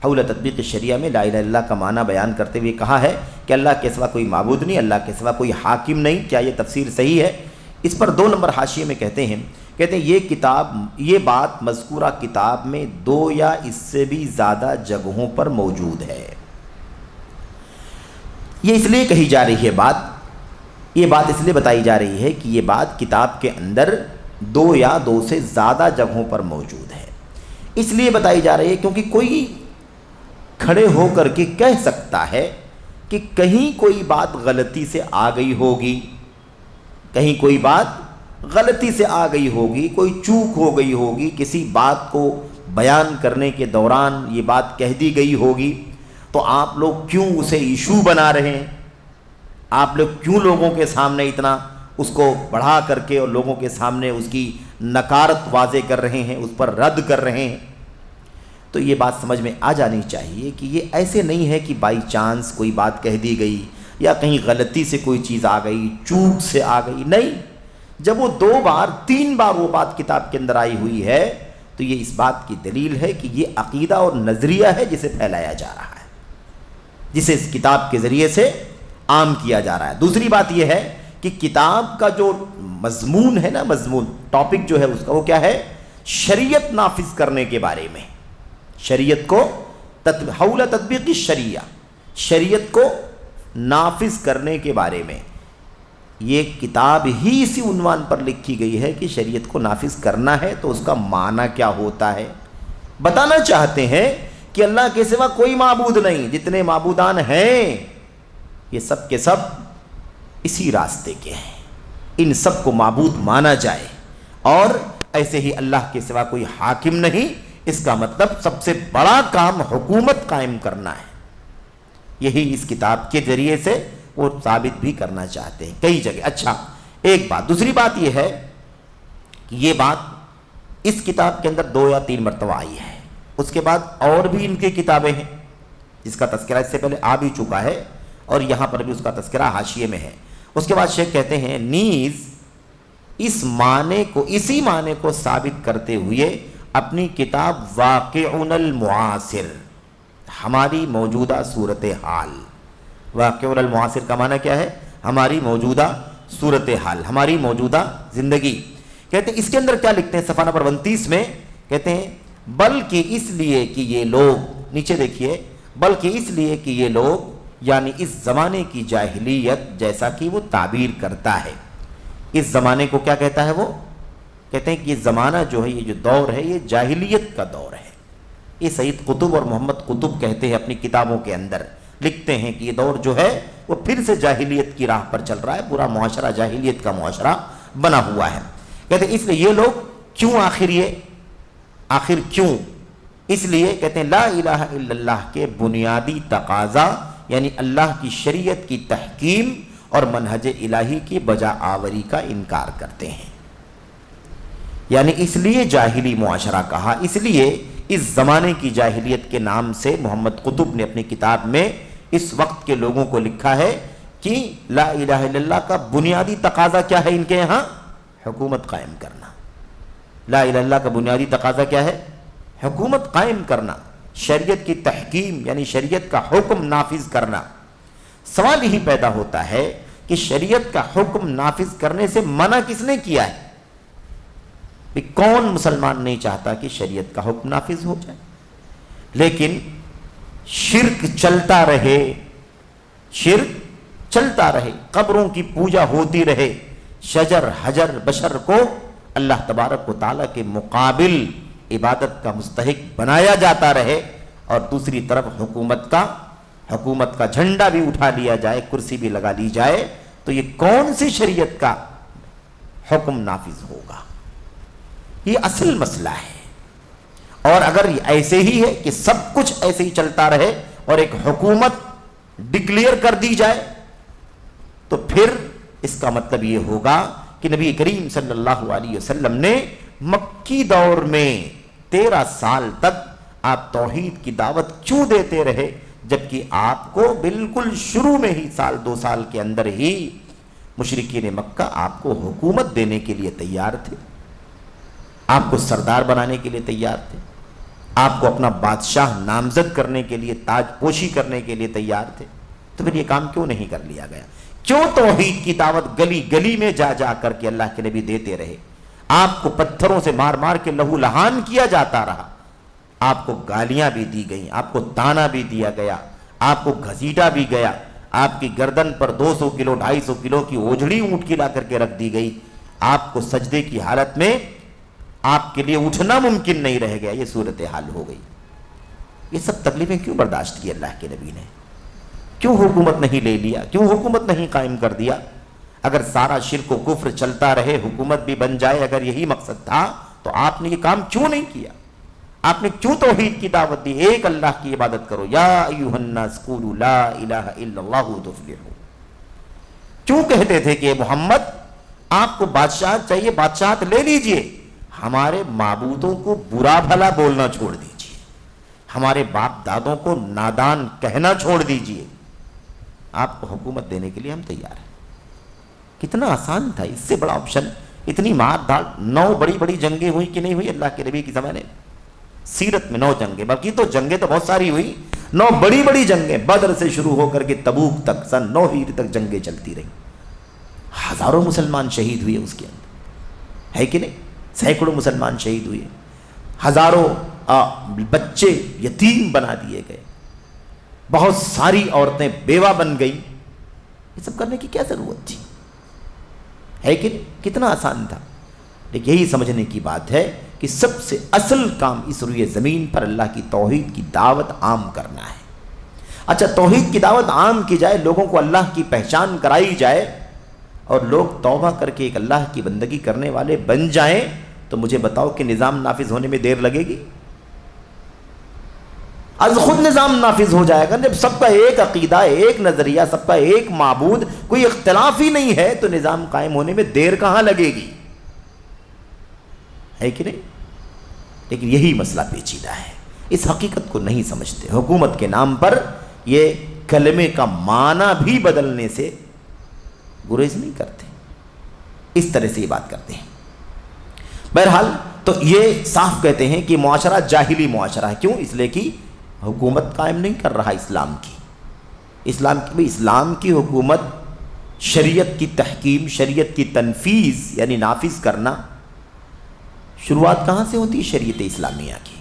حول تطبیق الشریعہ میں لا الہ الا اللہ کا معنی بیان کرتے ہوئے کہا ہے کہ اللہ کے سوا کوئی معبود نہیں، اللہ کے سوا کوئی حاکم نہیں، کیا یہ تفسیر صحیح ہے؟ اس پر 2 نمبر حاشیے میں کہتے ہیں یہ بات مذکورہ کتاب میں 2 یا اس سے بھی زیادہ جگہوں پر موجود ہے۔ یہ اس لیے کہی جا رہی ہے یہ بات اس لیے بتائی جا رہی ہے کہ یہ بات کتاب کے اندر 2 یا 2 سے زیادہ جگہوں پر موجود ہے۔ اس لیے بتائی جا رہی ہے کیونکہ کوئی کھڑے ہو کر کے کہہ سکتا ہے کہ کہیں کوئی بات غلطی سے آ گئی ہوگی، کہیں کوئی بات غلطی سے آ گئی ہوگی، کوئی چوک ہو گئی ہوگی، کسی بات کو بیان کرنے کے دوران یہ بات کہہ دی گئی ہوگی، تو آپ لوگ کیوں اسے ایشو بنا رہے ہیں؟ آپ لوگ کیوں لوگوں کے سامنے اتنا اس کو بڑھا کر کے اور لوگوں کے سامنے اس کی نکارت واضح کر رہے ہیں، اس پر رد کر رہے ہیں؟ تو یہ بات سمجھ میں آ جانی چاہیے کہ یہ ایسے نہیں ہے کہ بائی چانس کوئی بات کہہ دی گئی یا کہیں غلطی سے کوئی چیز آ گئی، چوک سے آ گئی، نہیں۔ جب وہ 2 بار 3 بار وہ بات کتاب کے اندر آئی ہوئی ہے تو یہ اس بات کی دلیل ہے کہ یہ عقیدہ اور نظریہ ہے جسے پھیلایا جا رہا ہے، جسے اس کتاب کے ذریعے سے عام کیا جا رہا ہے۔ دوسری بات یہ ہے کہ کتاب کا جو مضمون ہے نا، مضمون ٹاپک جو ہے اس کا، وہ کیا ہے؟ شریعت نافذ کرنے کے بارے میں، شریعت کو حول تطبیق الشریعہ، شریعت کو نافذ کرنے کے بارے میں۔ یہ کتاب ہی اسی عنوان پر لکھی گئی ہے کہ شریعت کو نافذ کرنا ہے تو اس کا معنی کیا ہوتا ہے، بتانا چاہتے ہیں کہ اللہ کے سوا کوئی معبود نہیں، جتنے معبودان ہیں یہ سب کے سب اسی راستے کے ہیں، ان سب کو معبود مانا جائے، اور ایسے ہی اللہ کے سوا کوئی حاکم نہیں، اس کا مطلب سب سے بڑا کام حکومت قائم کرنا ہے۔ یہی اس کتاب کے ذریعے سے وہ ثابت بھی کرنا چاہتے ہیں کئی جگہ۔ اچھا، ایک بات، دوسری بات یہ ہے کہ یہ بات اس کتاب کے اندر 2 یا 3 مرتبہ آئی ہے، اس کے بعد اور بھی ان کی کتابیں ہیں جس کا تذکرہ اس سے پہلے آ بھی چکا ہے، اور یہاں پر بھی اس کا تذکرہ حاشیے میں ہے۔ اس کے بعد شیخ کہتے ہیں نیز اس معنی کو، اسی معنی کو ثابت کرتے ہوئے اپنی کتاب واقعنا المعاصر، ہماری موجودہ صورتحال، واقعنا المعاصر کا معنی کیا ہے؟ ہماری موجودہ صورتحال، ہماری موجودہ زندگی۔ کہتے ہیں اس کے اندر کیا لکھتے ہیں صفحہ نمبر 29 میں، کہتے ہیں بلکہ اس لیے کہ یہ لوگ، نیچے دیکھیے، بلکہ اس لیے کہ یہ لوگ، یعنی اس زمانے کی جاہلیت، جیسا کہ وہ تعبیر کرتا ہے، اس زمانے کو کیا کہتا ہے وہ؟ کہتے ہیں کہ یہ زمانہ جو ہے، یہ جو دور ہے، یہ جاہلیت کا دور ہے۔ یہ سید قطب اور محمد قطب کہتے ہیں اپنی کتابوں کے اندر، لکھتے ہیں کہ یہ دور جو ہے وہ پھر سے جاہلیت کی راہ پر چل رہا ہے، پورا معاشرہ جاہلیت کا معاشرہ بنا ہوا ہے۔ کہتے ہیں اس لیے یہ لوگ کیوں، آخر کیوں؟ اس لیے کہتے ہیں لا الہ الا اللہ کے بنیادی تقاضا، یعنی اللہ کی شریعت کی تحکیم اور منہج الہی کی بجا آوری کا انکار کرتے ہیں۔ یعنی اس لیے جاہلی معاشرہ کہا، اس لیے اس زمانے کی جاہلیت کے نام سے محمد قطب نے اپنی کتاب میں اس وقت کے لوگوں کو لکھا ہے کہ لا الہ الا اللہ کا بنیادی تقاضا کیا ہے ان کے یہاں؟ حکومت قائم کرنا۔ لا الہ الا اللہ کا بنیادی تقاضا کیا ہے؟ حکومت قائم کرنا، شریعت کی تحکیم یعنی شریعت کا حکم نافذ کرنا۔ سوال یہی پیدا ہوتا ہے کہ شریعت کا حکم نافذ کرنے سے منع کس نے کیا ہے؟ کون مسلمان نہیں چاہتا کہ شریعت کا حکم نافذ ہو جائے؟ لیکن شرک چلتا رہے، شرک چلتا رہے، قبروں کی پوجا ہوتی رہے، شجر حجر بشر کو اللہ تبارک و تعالیٰ کے مقابل عبادت کا مستحق بنایا جاتا رہے، اور دوسری طرف حکومت کا جھنڈا بھی اٹھا لیا جائے، کرسی بھی لگا لی جائے، تو یہ کون سی شریعت کا حکم نافذ ہوگا؟ یہ اصل مسئلہ ہے۔ اور اگر ایسے ہی ہے کہ سب کچھ ایسے ہی چلتا رہے اور ایک حکومت ڈکلیئر کر دی جائے، تو پھر اس کا مطلب یہ ہوگا کہ نبی کریم صلی اللہ علیہ وسلم نے مکی دور میں 13 سال تک آپ توحید کی دعوت کیوں دیتے رہے، جبکہ آپ کو بالکل شروع میں ہی سال 2 سال کے اندر ہی مشرکین مکہ آپ کو حکومت دینے کے لیے تیار تھے، آپ کو سردار بنانے کے لیے تیار تھے، آپ کو اپنا بادشاہ نامزد کرنے کے لیے، تاج پوشی کرنے کے لیے تیار تھے، تو پھر یہ کام کیوں نہیں کر لیا گیا؟ کیوں توحید کی دعوت گلی گلی میں جا جا کر کے اللہ کے نبی دیتے رہے؟ آپ کو پتھروں سے مار مار کے لہو لہان کیا جاتا رہا، آپ کو گالیاں بھی دی گئیں، آپ کو تانا بھی دیا گیا، آپ کو گھسیٹا بھی گیا، آپ کی گردن پر 200 کلو 250 کلو کی اوجھڑی اونٹ کی لا کر کے رکھ دی گئی، آپ کو سجدے کی حالت میں آپ کے لیے اٹھنا ممکن نہیں رہ گیا، یہ صورتحال ہو گئی۔ یہ سب تکلیفیں کیوں برداشت کی اللہ کے نبی نے؟ کیوں حکومت نہیں لے لیا؟ کیوں حکومت نہیں قائم کر دیا؟ اگر سارا شرک و کفر چلتا رہے، حکومت بھی بن جائے، اگر یہی مقصد تھا تو آپ نے یہ کام کیوں نہیں کیا؟ آپ نے کیوں توحید کی دعوت دی؟ ایک اللہ کی عبادت کرو، یا ایھا الناس قولوا لا الہ الا اللہ تفلحوا۔ کیوں کہتے تھے کہ محمد آپ کو بادشاہت چاہیے، بادشاہت لے لیجئے، ہمارے معبودوں کو برا بھلا بولنا چھوڑ دیجئے، ہمارے باپ دادوں کو نادان کہنا چھوڑ دیجئے، آپ کو حکومت دینے کے لیے ہم تیار ہیں۔ کتنا آسان تھا، اس سے بڑا آپشن؟ اتنی مار دھاڑ، 9 بڑی بڑی جنگیں ہوئی کہ نہیں ہوئی اللہ کے نبی کے زمانے؟ سیرت میں 9 جنگیں، باقی تو جنگیں تو بہت ساری ہوئی، 9 بڑی بڑی جنگیں، بدر سے شروع ہو کر کے تبوک تک، سن 9 ہجری تک جنگیں چلتی رہی، ہزاروں مسلمان شہید ہوئے اس کے اندر، ہے کہ نہیں؟ سینکڑوں مسلمان شہید ہوئے، ہزاروں بچے یتیم بنا دیے گئے، بہت ساری عورتیں بیوہ بن گئیں، یہ سب کرنے کی کیا ضرورت تھی؟ ہے کہ نہیں؟ کتنا آسان تھا۔ لیکن یہی سمجھنے کی بات ہے کہ سب سے اصل کام اس روئے زمین پر اللہ کی توحید کی دعوت عام کرنا ہے۔ اچھا، توحید کی دعوت عام کی جائے، لوگوں کو اللہ کی پہچان کرائی جائے، اور لوگ توبہ کر کے ایک اللہ کی بندگی کرنے والے بن جائیں، تو مجھے بتاؤ کہ نظام نافذ ہونے میں دیر لگے گی؟ از خود نظام نافذ ہو جائے گا جب سب کا ایک عقیدہ، ایک نظریہ، سب کا ایک معبود، کوئی اختلاف ہی نہیں ہے، تو نظام قائم ہونے میں دیر کہاں لگے گی؟ ہے کہ نہیں؟ لیکن یہی مسئلہ پیچیدہ ہے، اس حقیقت کو نہیں سمجھتے۔ حکومت کے نام پر یہ کلمے کا معنی بھی بدلنے سے گریز نہیں کرتے، اس طرح سے یہ بات کرتے ہیں۔ بہرحال تو یہ صاف کہتے ہیں کہ معاشرہ جاہلی معاشرہ ہے۔ کیوں؟ اس لیے کہ حکومت قائم نہیں کر رہا اسلام کی، اسلام کی حکومت، شریعت کی تحکیم، شریعت کی تنفیذ یعنی نافذ کرنا، شروعات کہاں سے ہوتی ہے؟ شریعت اسلامیہ کی۔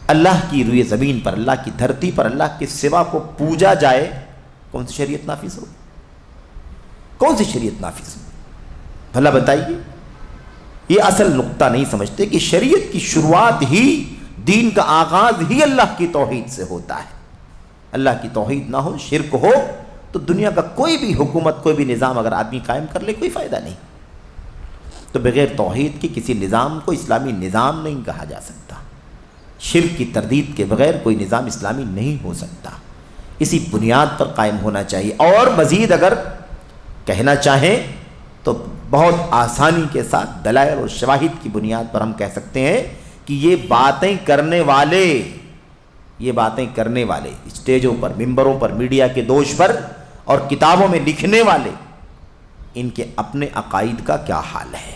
اللہ کی روئے زمین پر، اللہ کی دھرتی پر اللہ کے سوا کو پوجا جائے، کون سی شریعت نافذ ہو؟ کون سی شریعت نافذ ہو؟ بھلا بتائیے۔ یہ اصل نقطہ نہیں سمجھتے کہ شریعت کی شروعات ہی، دین کا آغاز ہی اللہ کی توحید سے ہوتا ہے۔ اللہ کی توحید نہ ہو، شرک ہو، تو دنیا کا کوئی بھی حکومت، کوئی بھی نظام اگر آدمی قائم کر لے، کوئی فائدہ نہیں۔ تو بغیر توحید کی کسی نظام کو اسلامی نظام نہیں کہا جا سکتا۔ شرک کی تردید کے بغیر کوئی نظام اسلامی نہیں ہو سکتا، اسی بنیاد پر قائم ہونا چاہیے۔ اور مزید اگر کہنا چاہیں تو بہت آسانی کے ساتھ دلائل اور شواہد کی بنیاد پر ہم کہہ سکتے ہیں کہ یہ باتیں کرنے والے اسٹیجوں پر، ممبروں پر، میڈیا کے دوش پر اور کتابوں میں لکھنے والے، ان کے اپنے عقائد کا کیا حال ہے؟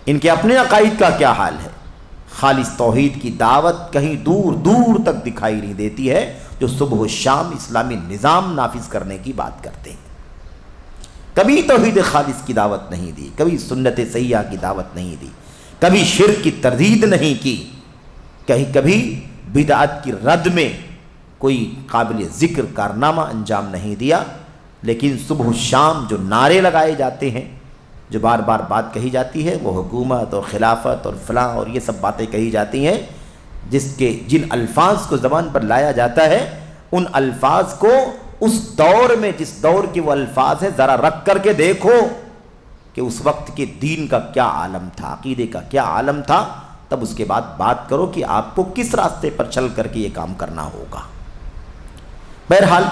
ان کے اپنے عقائد کا کیا حال ہے؟ خالص توحید کی دعوت کہیں دور دور تک دکھائی نہیں دیتی ہے، جو صبح و شام اسلامی نظام نافذ کرنے کی بات کرتے ہیں۔ کبھی توحید خالص کی دعوت نہیں دی، کبھی سنت صحیحہ کی دعوت نہیں دی، کبھی شرک کی تردید نہیں کی، کبھی بدعت کی رد میں کوئی قابل ذکر کارنامہ انجام نہیں دیا، لیکن صبح و شام جو نعرے لگائے جاتے ہیں، جو بار بار بات کہی جاتی ہے، وہ حکومت اور خلافت اور فلاں اور یہ سب باتیں کہی جاتی ہیں، جن الفاظ کو زبان پر لایا جاتا ہے، ان الفاظ کو اس دور میں جس دور کے وہ الفاظ ہیں ذرا رکھ کر کے دیکھو کہ اس وقت کے دین کا کیا عالم تھا، عقیدے کا کیا عالم تھا، تب اس کے بعد بات کرو کہ آپ کو کس راستے پر چل کر کے یہ کام کرنا ہوگا۔ بہرحال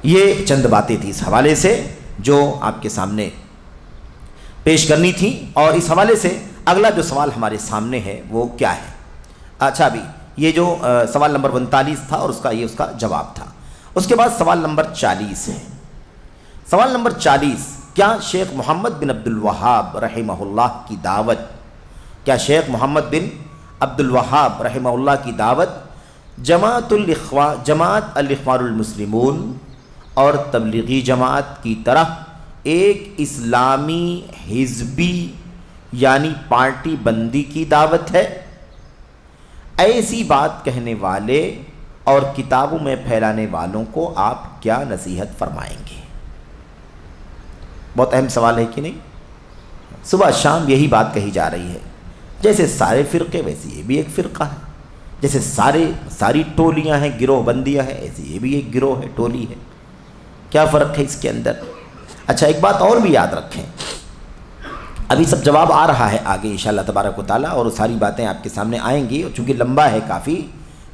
یہ چند باتیں تھیں اس حوالے سے جو آپ کے سامنے پیش کرنی تھی، اور اس حوالے سے اگلا جو سوال ہمارے سامنے ہے وہ کیا ہے؟ اچھا، ابھی یہ جو سوال نمبر 39 تھا اور اس کا جواب تھا، اس کے بعد سوال نمبر 40 ہے۔ سوال نمبر 40، کیا شیخ محمد بن عبد الوہاب رحمہ اللہ کی دعوت، کیا شیخ محمد بن عبد الوہاب رحمہ اللہ کی دعوت جماعت الاخوان المسلمون اور تبلیغی جماعت کی طرح ایک اسلامی حزبی یعنی پارٹی بندی کی دعوت ہے؟ ایسی بات کہنے والے اور کتابوں میں پھیلانے والوں کو آپ کیا نصیحت فرمائیں گے؟ بہت اہم سوال ہے کہ نہیں؟ صبح شام یہی بات کہی جا رہی ہے، جیسے سارے فرقے ویسے یہ بھی ایک فرقہ ہے، جیسے ساری ٹولیاں ہیں، گروہ بندیاں ہیں، ایسے یہ بھی ایک گروہ ہے، ٹولی ہے۔ کیا فرق ہے اس کے اندر؟ اچھا، ایک بات اور بھی یاد رکھیں، ابھی سب جواب آ رہا ہے آگے انشاءاللہ تبارک و تعالیٰ، اور ساری باتیں آپ کے سامنے آئیں گی، اور چونکہ لمبا ہے،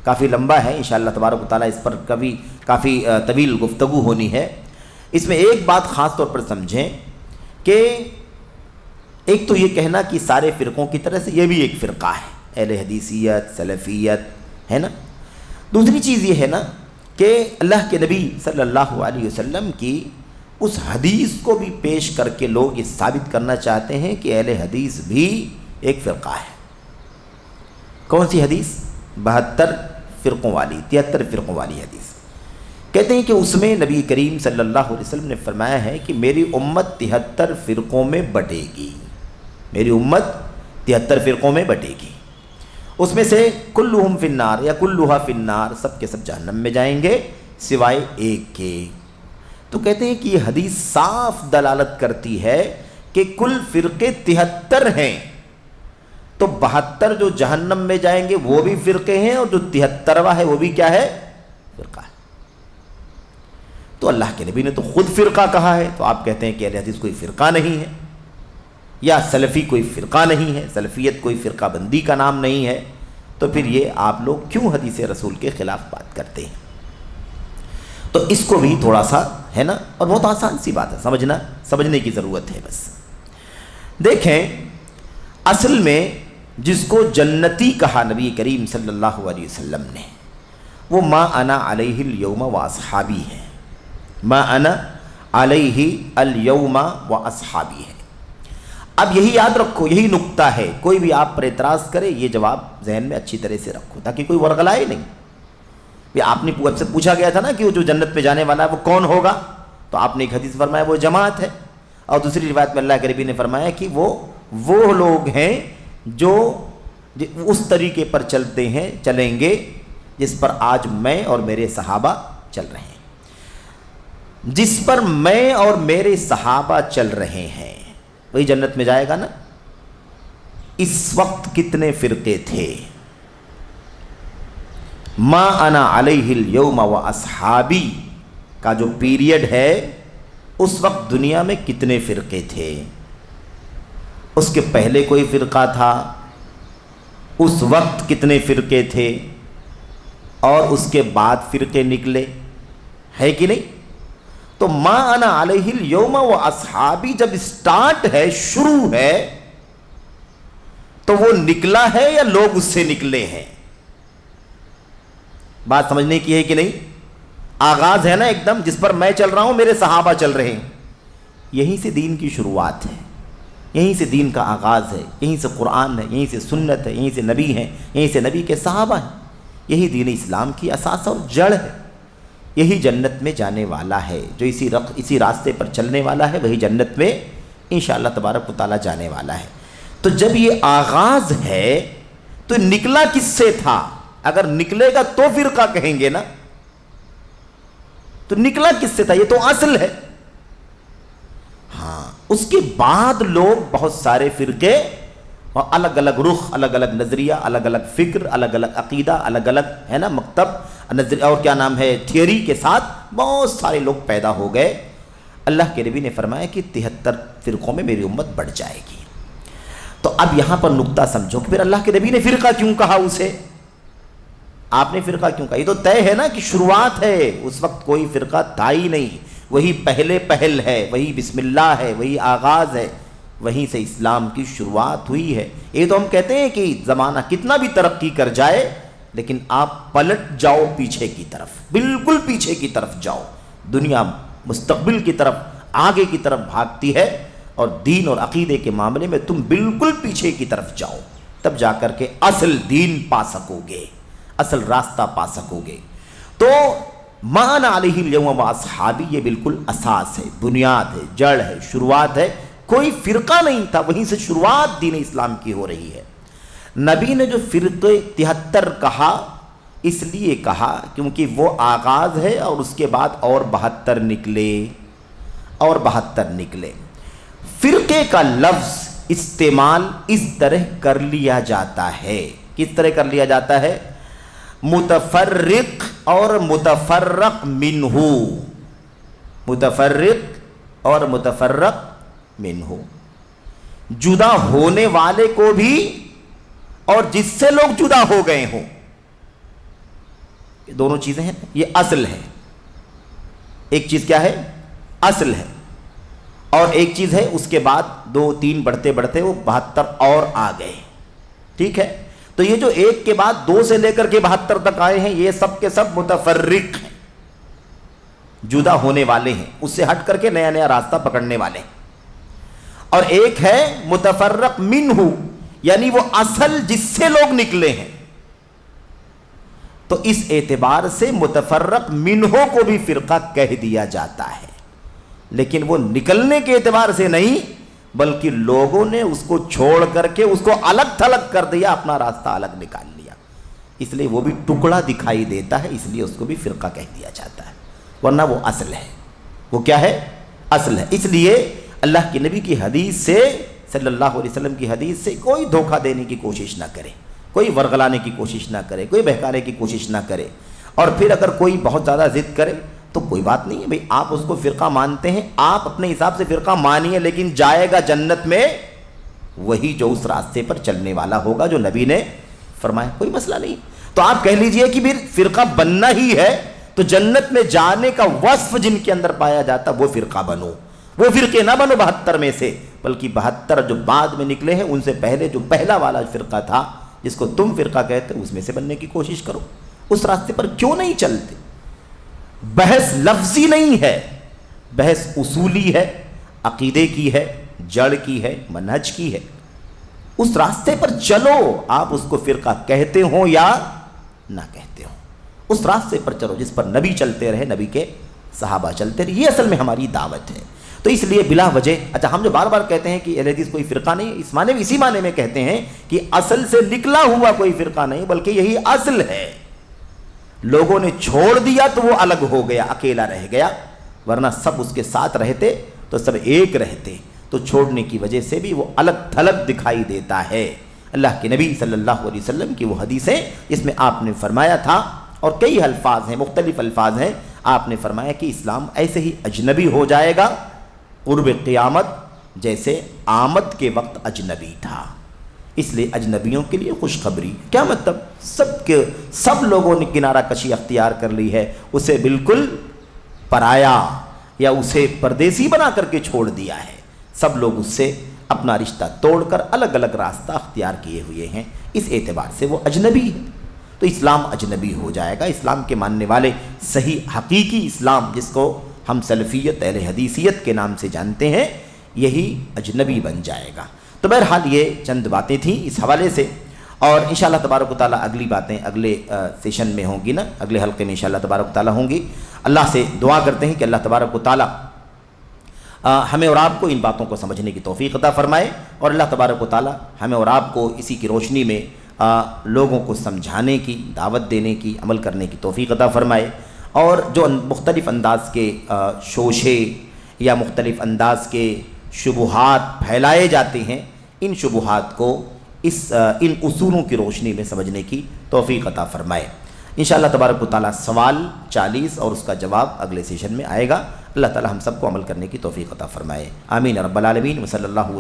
کافی لمبا ہے، انشاءاللہ تبارک و تعالیٰ اس پر کافی طویل گفتگو ہونی ہے۔ اس میں ایک بات خاص طور پر سمجھیں کہ ایک تو یہ کہنا کہ سارے فرقوں کی طرح سے یہ بھی ایک فرقہ ہے، اہل حدیثیت، سلفیت، ہے نا۔ دوسری چیز یہ ہے نا کہ اللہ کے نبی صلی اللہ علیہ وسلم کی اس حدیث کو بھی پیش کر کے لوگ یہ ثابت کرنا چاہتے ہیں کہ اہل حدیث بھی ایک فرقہ ہے۔ کون سی حدیث؟ 72 فرقوں والی، 73 فرقوں والی حدیث۔ کہتے ہیں کہ اس میں نبی کریم صلی اللہ علیہ وسلم نے فرمایا ہے کہ میری امت 73 فرقوں میں بٹے گی، میری امت 73 فرقوں میں بٹے گی، اس میں سے کلہم فی النار یا کلہا فی النار، سب کے سب جہنم میں جائیں گے سوائے ایک کے۔ تو کہتے ہیں کہ یہ حدیث صاف دلالت کرتی ہے کہ کل فرقے 73 ہیں، تو 72 جو جہنم میں جائیں گے وہ بھی فرقے ہیں، اور جو 73واں ہے وہ بھی کیا ہے؟ فرقہ ہے۔ تو اللہ کے نبی نے تو خود فرقہ کہا ہے، تو آپ کہتے ہیں کہ اہل حدیث کوئی فرقہ نہیں ہے، یا سلفی کوئی فرقہ نہیں ہے، سلفیت کوئی فرقہ بندی کا نام نہیں ہے، تو پھر یہ آپ لوگ کیوں حدیث رسول کے خلاف بات کرتے ہیں؟ تو اس کو بھی تھوڑا سا ہے نا، اور بہت آسان سی بات ہے، سمجھنے کی ضرورت ہے۔ بس دیکھیں، اصل میں جس کو جنتی کہا نبی کریم صلی اللہ علیہ وسلم نے، وہ ما انا علیہ الیوم و اصحابی ہے، ما انا علیہ الیوم و اصحابی ہے۔ اب یہی یاد رکھو، یہی نقطہ ہے، کوئی بھی آپ پر اعتراض کرے یہ جواب ذہن میں اچھی طرح سے رکھو تاکہ کوئی ورغلائے نہیں۔ آپ نے سے پوچھا گیا تھا نا کہ وہ جو جنت میں جانے والا ہے وہ کون ہوگا، تو آپ نے ایک حدیث فرمایا وہ جماعت ہے، اور دوسری روایت میں اللہ کے نبی نے فرمایا کہ وہ لوگ ہیں جو اس طریقے پر چلیں گے جس پر آج میں اور میرے صحابہ چل رہے ہیں، جس پر میں اور میرے صحابہ چل رہے ہیں وہی جنت میں جائے گا نا۔ اس وقت کتنے فرقے تھے؟ ما انا علیہ الیوم و اصحابی کا جو پیریڈ ہے، اس وقت دنیا میں کتنے فرقے تھے؟ اس کے پہلے کوئی فرقہ تھا؟ اس وقت کتنے فرقے تھے؟ اور اس کے بعد فرقے نکلے، ہے کہ نہیں؟ تو ما انا علیہ الیوم و اصحابی جب سٹارٹ ہے، شروع ہے، تو وہ نکلا ہے یا لوگ اس سے نکلے ہیں؟ بات سمجھنے کی ہے کہ نہیں؟ آغاز ہے نا ایک دم، جس پر میں چل رہا ہوں میرے صحابہ چل رہے ہیں، یہیں سے دین کی شروعات ہے، یہیں سے دین کا آغاز ہے، یہیں سے قرآن ہے، یہیں سے سنت ہے، یہیں سے نبی ہیں، یہیں سے نبی کے صحابہ ہیں، یہی دین اسلام کی اساس اور جڑ ہے، یہی جنت میں جانے والا ہے، جو اسی راستے پر چلنے والا ہے وہی جنت میں انشاءاللہ تبارک و تعالیٰ جانے والا ہے۔ تو جب یہ آغاز ہے تو نکلا کس سے تھا؟ اگر نکلے گا تو فرقہ کہیں گے نا، تو نکلا کس سے تھا؟ یہ تو اصل ہے۔ ہاں، اس کے بعد لوگ بہت سارے فرقے اور الگ الگ رخ، الگ الگ نظریہ، الگ الگ فکر، الگ الگ عقیدہ، الگ الگ ہے نا مکتب نظریہ اور کیا نام ہے تھیوری کے ساتھ بہت سارے لوگ پیدا ہو گئے۔ اللہ کے نبی نے فرمایا کہ 73 فرقوں میں میری امت بڑھ جائے گی۔ تو اب یہاں پر نقطہ سمجھو کہ پھر اللہ کے نبی نے فرقہ کیوں کہا اسے؟ آپ نے فرقہ کیوں کہا؟ یہ تو طے ہے نا کہ شروعات ہے، اس وقت کوئی فرقہ تھا ہی نہیں، وہی پہل ہے، وہی بسم اللہ ہے، وہی آغاز ہے، وہیں سے اسلام کی شروعات ہوئی ہے۔ یہ تو ہم کہتے ہیں کہ زمانہ کتنا بھی ترقی کر جائے لیکن آپ پلٹ جاؤ پیچھے کی طرف، بالکل پیچھے کی طرف جاؤ، دنیا مستقبل کی طرف، آگے کی طرف بھاگتی ہے اور دین اور عقیدے کے معاملے میں تم بالکل پیچھے کی طرف جاؤ، تب جا کر کے اصل دین پا سکو گے، اصل راستہ پا سکو گے۔ تو مان علیہ اليوم واصحابی یہ بالکل اساس ہے، بنیاد ہے، جڑ ہے، شروعات ہے۔ کوئی فرقہ نہیں تھا، وہیں سے شروعات دین اسلام کی ہو رہی ہے۔ نبی نے جو فرقے 73 کہا اس لیے کہا کیونکہ وہ آغاز ہے اور اس کے بعد اور 72 نکلے اور 72 نکلے۔ فرقے کا لفظ استعمال اس طرح کر لیا جاتا ہے۔ کس طرح کر لیا جاتا ہے؟ متفرق اور متفرق منہ، متفرق اور متفرق منہ، جدا ہونے والے کو بھی اور جس سے لوگ جدا ہو گئے ہوں، یہ دونوں چیزیں ہیں، یہ اصل ہے۔ ایک چیز کیا ہے؟ اصل ہے، اور ایک چیز ہے اس کے بعد 2 3 بڑھتے بڑھتے وہ 72 اور آ گئے، ٹھیک ہے؟ تو یہ جو ایک کے بعد 2 سے لے کر کے 72 تک آئے ہیں یہ سب کے سب متفرق ہیں، جدا ہونے والے ہیں، اس سے ہٹ کر کے نیا نیا راستہ پکڑنے والے ہیں۔ اور ایک ہے متفرق منہ، یعنی وہ اصل جس سے لوگ نکلے ہیں۔ تو اس اعتبار سے متفرق منہ کو بھی فرقہ کہہ دیا جاتا ہے، لیکن وہ نکلنے کے اعتبار سے نہیں بلکہ لوگوں نے اس کو چھوڑ کر کے اس کو الگ تھلگ کر دیا، اپنا راستہ الگ نکال لیا، اس لیے وہ بھی ٹکڑا دکھائی دیتا ہے، اس لیے اس کو بھی فرقہ کہہ دیا جاتا ہے، ورنہ وہ اصل ہے۔ وہ کیا ہے؟ اصل ہے۔ اس لیے اللہ کے نبی کی حدیث سے، صلی اللہ علیہ وسلم کی حدیث سے کوئی دھوکہ دینے کی کوشش نہ کرے، کوئی ورغلانے کی کوشش نہ کرے، کوئی بہکانے کی کوشش نہ کرے۔ اور پھر اگر کوئی بہت زیادہ ضد کرے تو کوئی بات نہیں ہے بھئی، آپ اس کو فرقہ مانتے ہیں، آپ اپنے حساب سے فرقہ مانیے، لیکن جائے گا جنت میں وہی جو اس راستے پر چلنے والا ہوگا جو نبی نے فرمایا، کوئی مسئلہ نہیں۔ تو آپ کہہ لیجئے کہ پھر فرقہ بننا ہی ہے تو جنت میں جانے کا وصف جن کے اندر پایا جاتا وہ فرقہ بنو، وہ فرقے نہ بنو 72 میں سے، بلکہ 72 جو بعد میں نکلے ہیں ان سے پہلے جو پہلا والا فرقہ تھا جس کو تم فرقہ کہتے اس میں سے بننے کی کوشش کرو۔ اس راستے پر کیوں نہیں چلتے؟ بحث لفظی نہیں ہے، بحث اصولی ہے، عقیدے کی ہے، جڑ کی ہے، منہج کی ہے۔ اس راستے پر چلو، آپ اس کو فرقہ کہتے ہوں یا نہ کہتے ہوں، اس راستے پر چلو جس پر نبی چلتے رہے، نبی کے صحابہ چلتے رہے۔ یہ اصل میں ہماری دعوت ہے۔ تو اس لیے بلا وجہ، اچھا ہم جو بار بار کہتے ہیں کہ اہل حدیث کوئی فرقہ نہیں، اس معنی میں، اسی معنی میں کہتے ہیں کہ اصل سے نکلا ہوا کوئی فرقہ نہیں بلکہ یہی اصل ہے۔ لوگوں نے چھوڑ دیا تو وہ الگ ہو گیا، اکیلا رہ گیا، ورنہ سب اس کے ساتھ رہتے تو سب ایک رہتے۔ تو چھوڑنے کی وجہ سے بھی وہ الگ تھلگ دکھائی دیتا ہے۔ اللہ کے نبی صلی اللہ علیہ وسلم کی وہ حدیثیں جس میں آپ نے فرمایا تھا، اور کئی الفاظ ہیں، مختلف الفاظ ہیں، آپ نے فرمایا کہ اسلام ایسے ہی اجنبی ہو جائے گا قرب قیامت جیسے آمد کے وقت اجنبی تھا۔ اس لیے اجنبیوں کے لیے خوشخبری۔ کیا مطلب؟ سب لوگوں نے کنارہ کشی اختیار کر لی ہے، اسے بالکل پرایا یا اسے پردیسی بنا کر کے چھوڑ دیا ہے۔ سب لوگ اس سے اپنا رشتہ توڑ کر الگ الگ راستہ اختیار کیے ہوئے ہیں، اس اعتبار سے وہ اجنبی ہے۔ تو اسلام اجنبی ہو جائے گا۔ اسلام کے ماننے والے صحیح حقیقی اسلام جس کو ہم سلفیت، اہل حدیثیت کے نام سے جانتے ہیں، یہی اجنبی بن جائے گا۔ تو بہرحال یہ چند باتیں تھیں اس حوالے سے، اور انشاءاللہ تبارک و تعالیٰ اگلی باتیں اگلے سیشن میں ہوں گی نا، اگلے حلقے میں انشاءاللہ تبارک و تعالیٰ ہوں گی۔ اللہ سے دعا کرتے ہیں کہ اللہ تبارک و تعالیٰ ہمیں اور آپ کو ان باتوں کو سمجھنے کی توفیق عطا فرمائے، اور اللہ تبارک و تعالیٰ ہمیں اور آپ کو اسی کی روشنی میں لوگوں کو سمجھانے کی، دعوت دینے کی، عمل کرنے کی توفیق عطا فرمائے، اور جو مختلف انداز کے شوشے یا مختلف انداز کے شبہات پھیلائے جاتے ہیں، ان شبہات کو ان اصولوں کی روشنی میں سمجھنے کی توفیق عطا فرمائے۔ انشاءاللہ تبارک و تعالیٰ سوال 40 اور اس کا جواب اگلے سیشن میں آئے گا۔ اللہ تعالیٰ ہم سب کو عمل کرنے کی توفیق عطا فرمائے۔ آمین رب العالمین، وصلی اللہ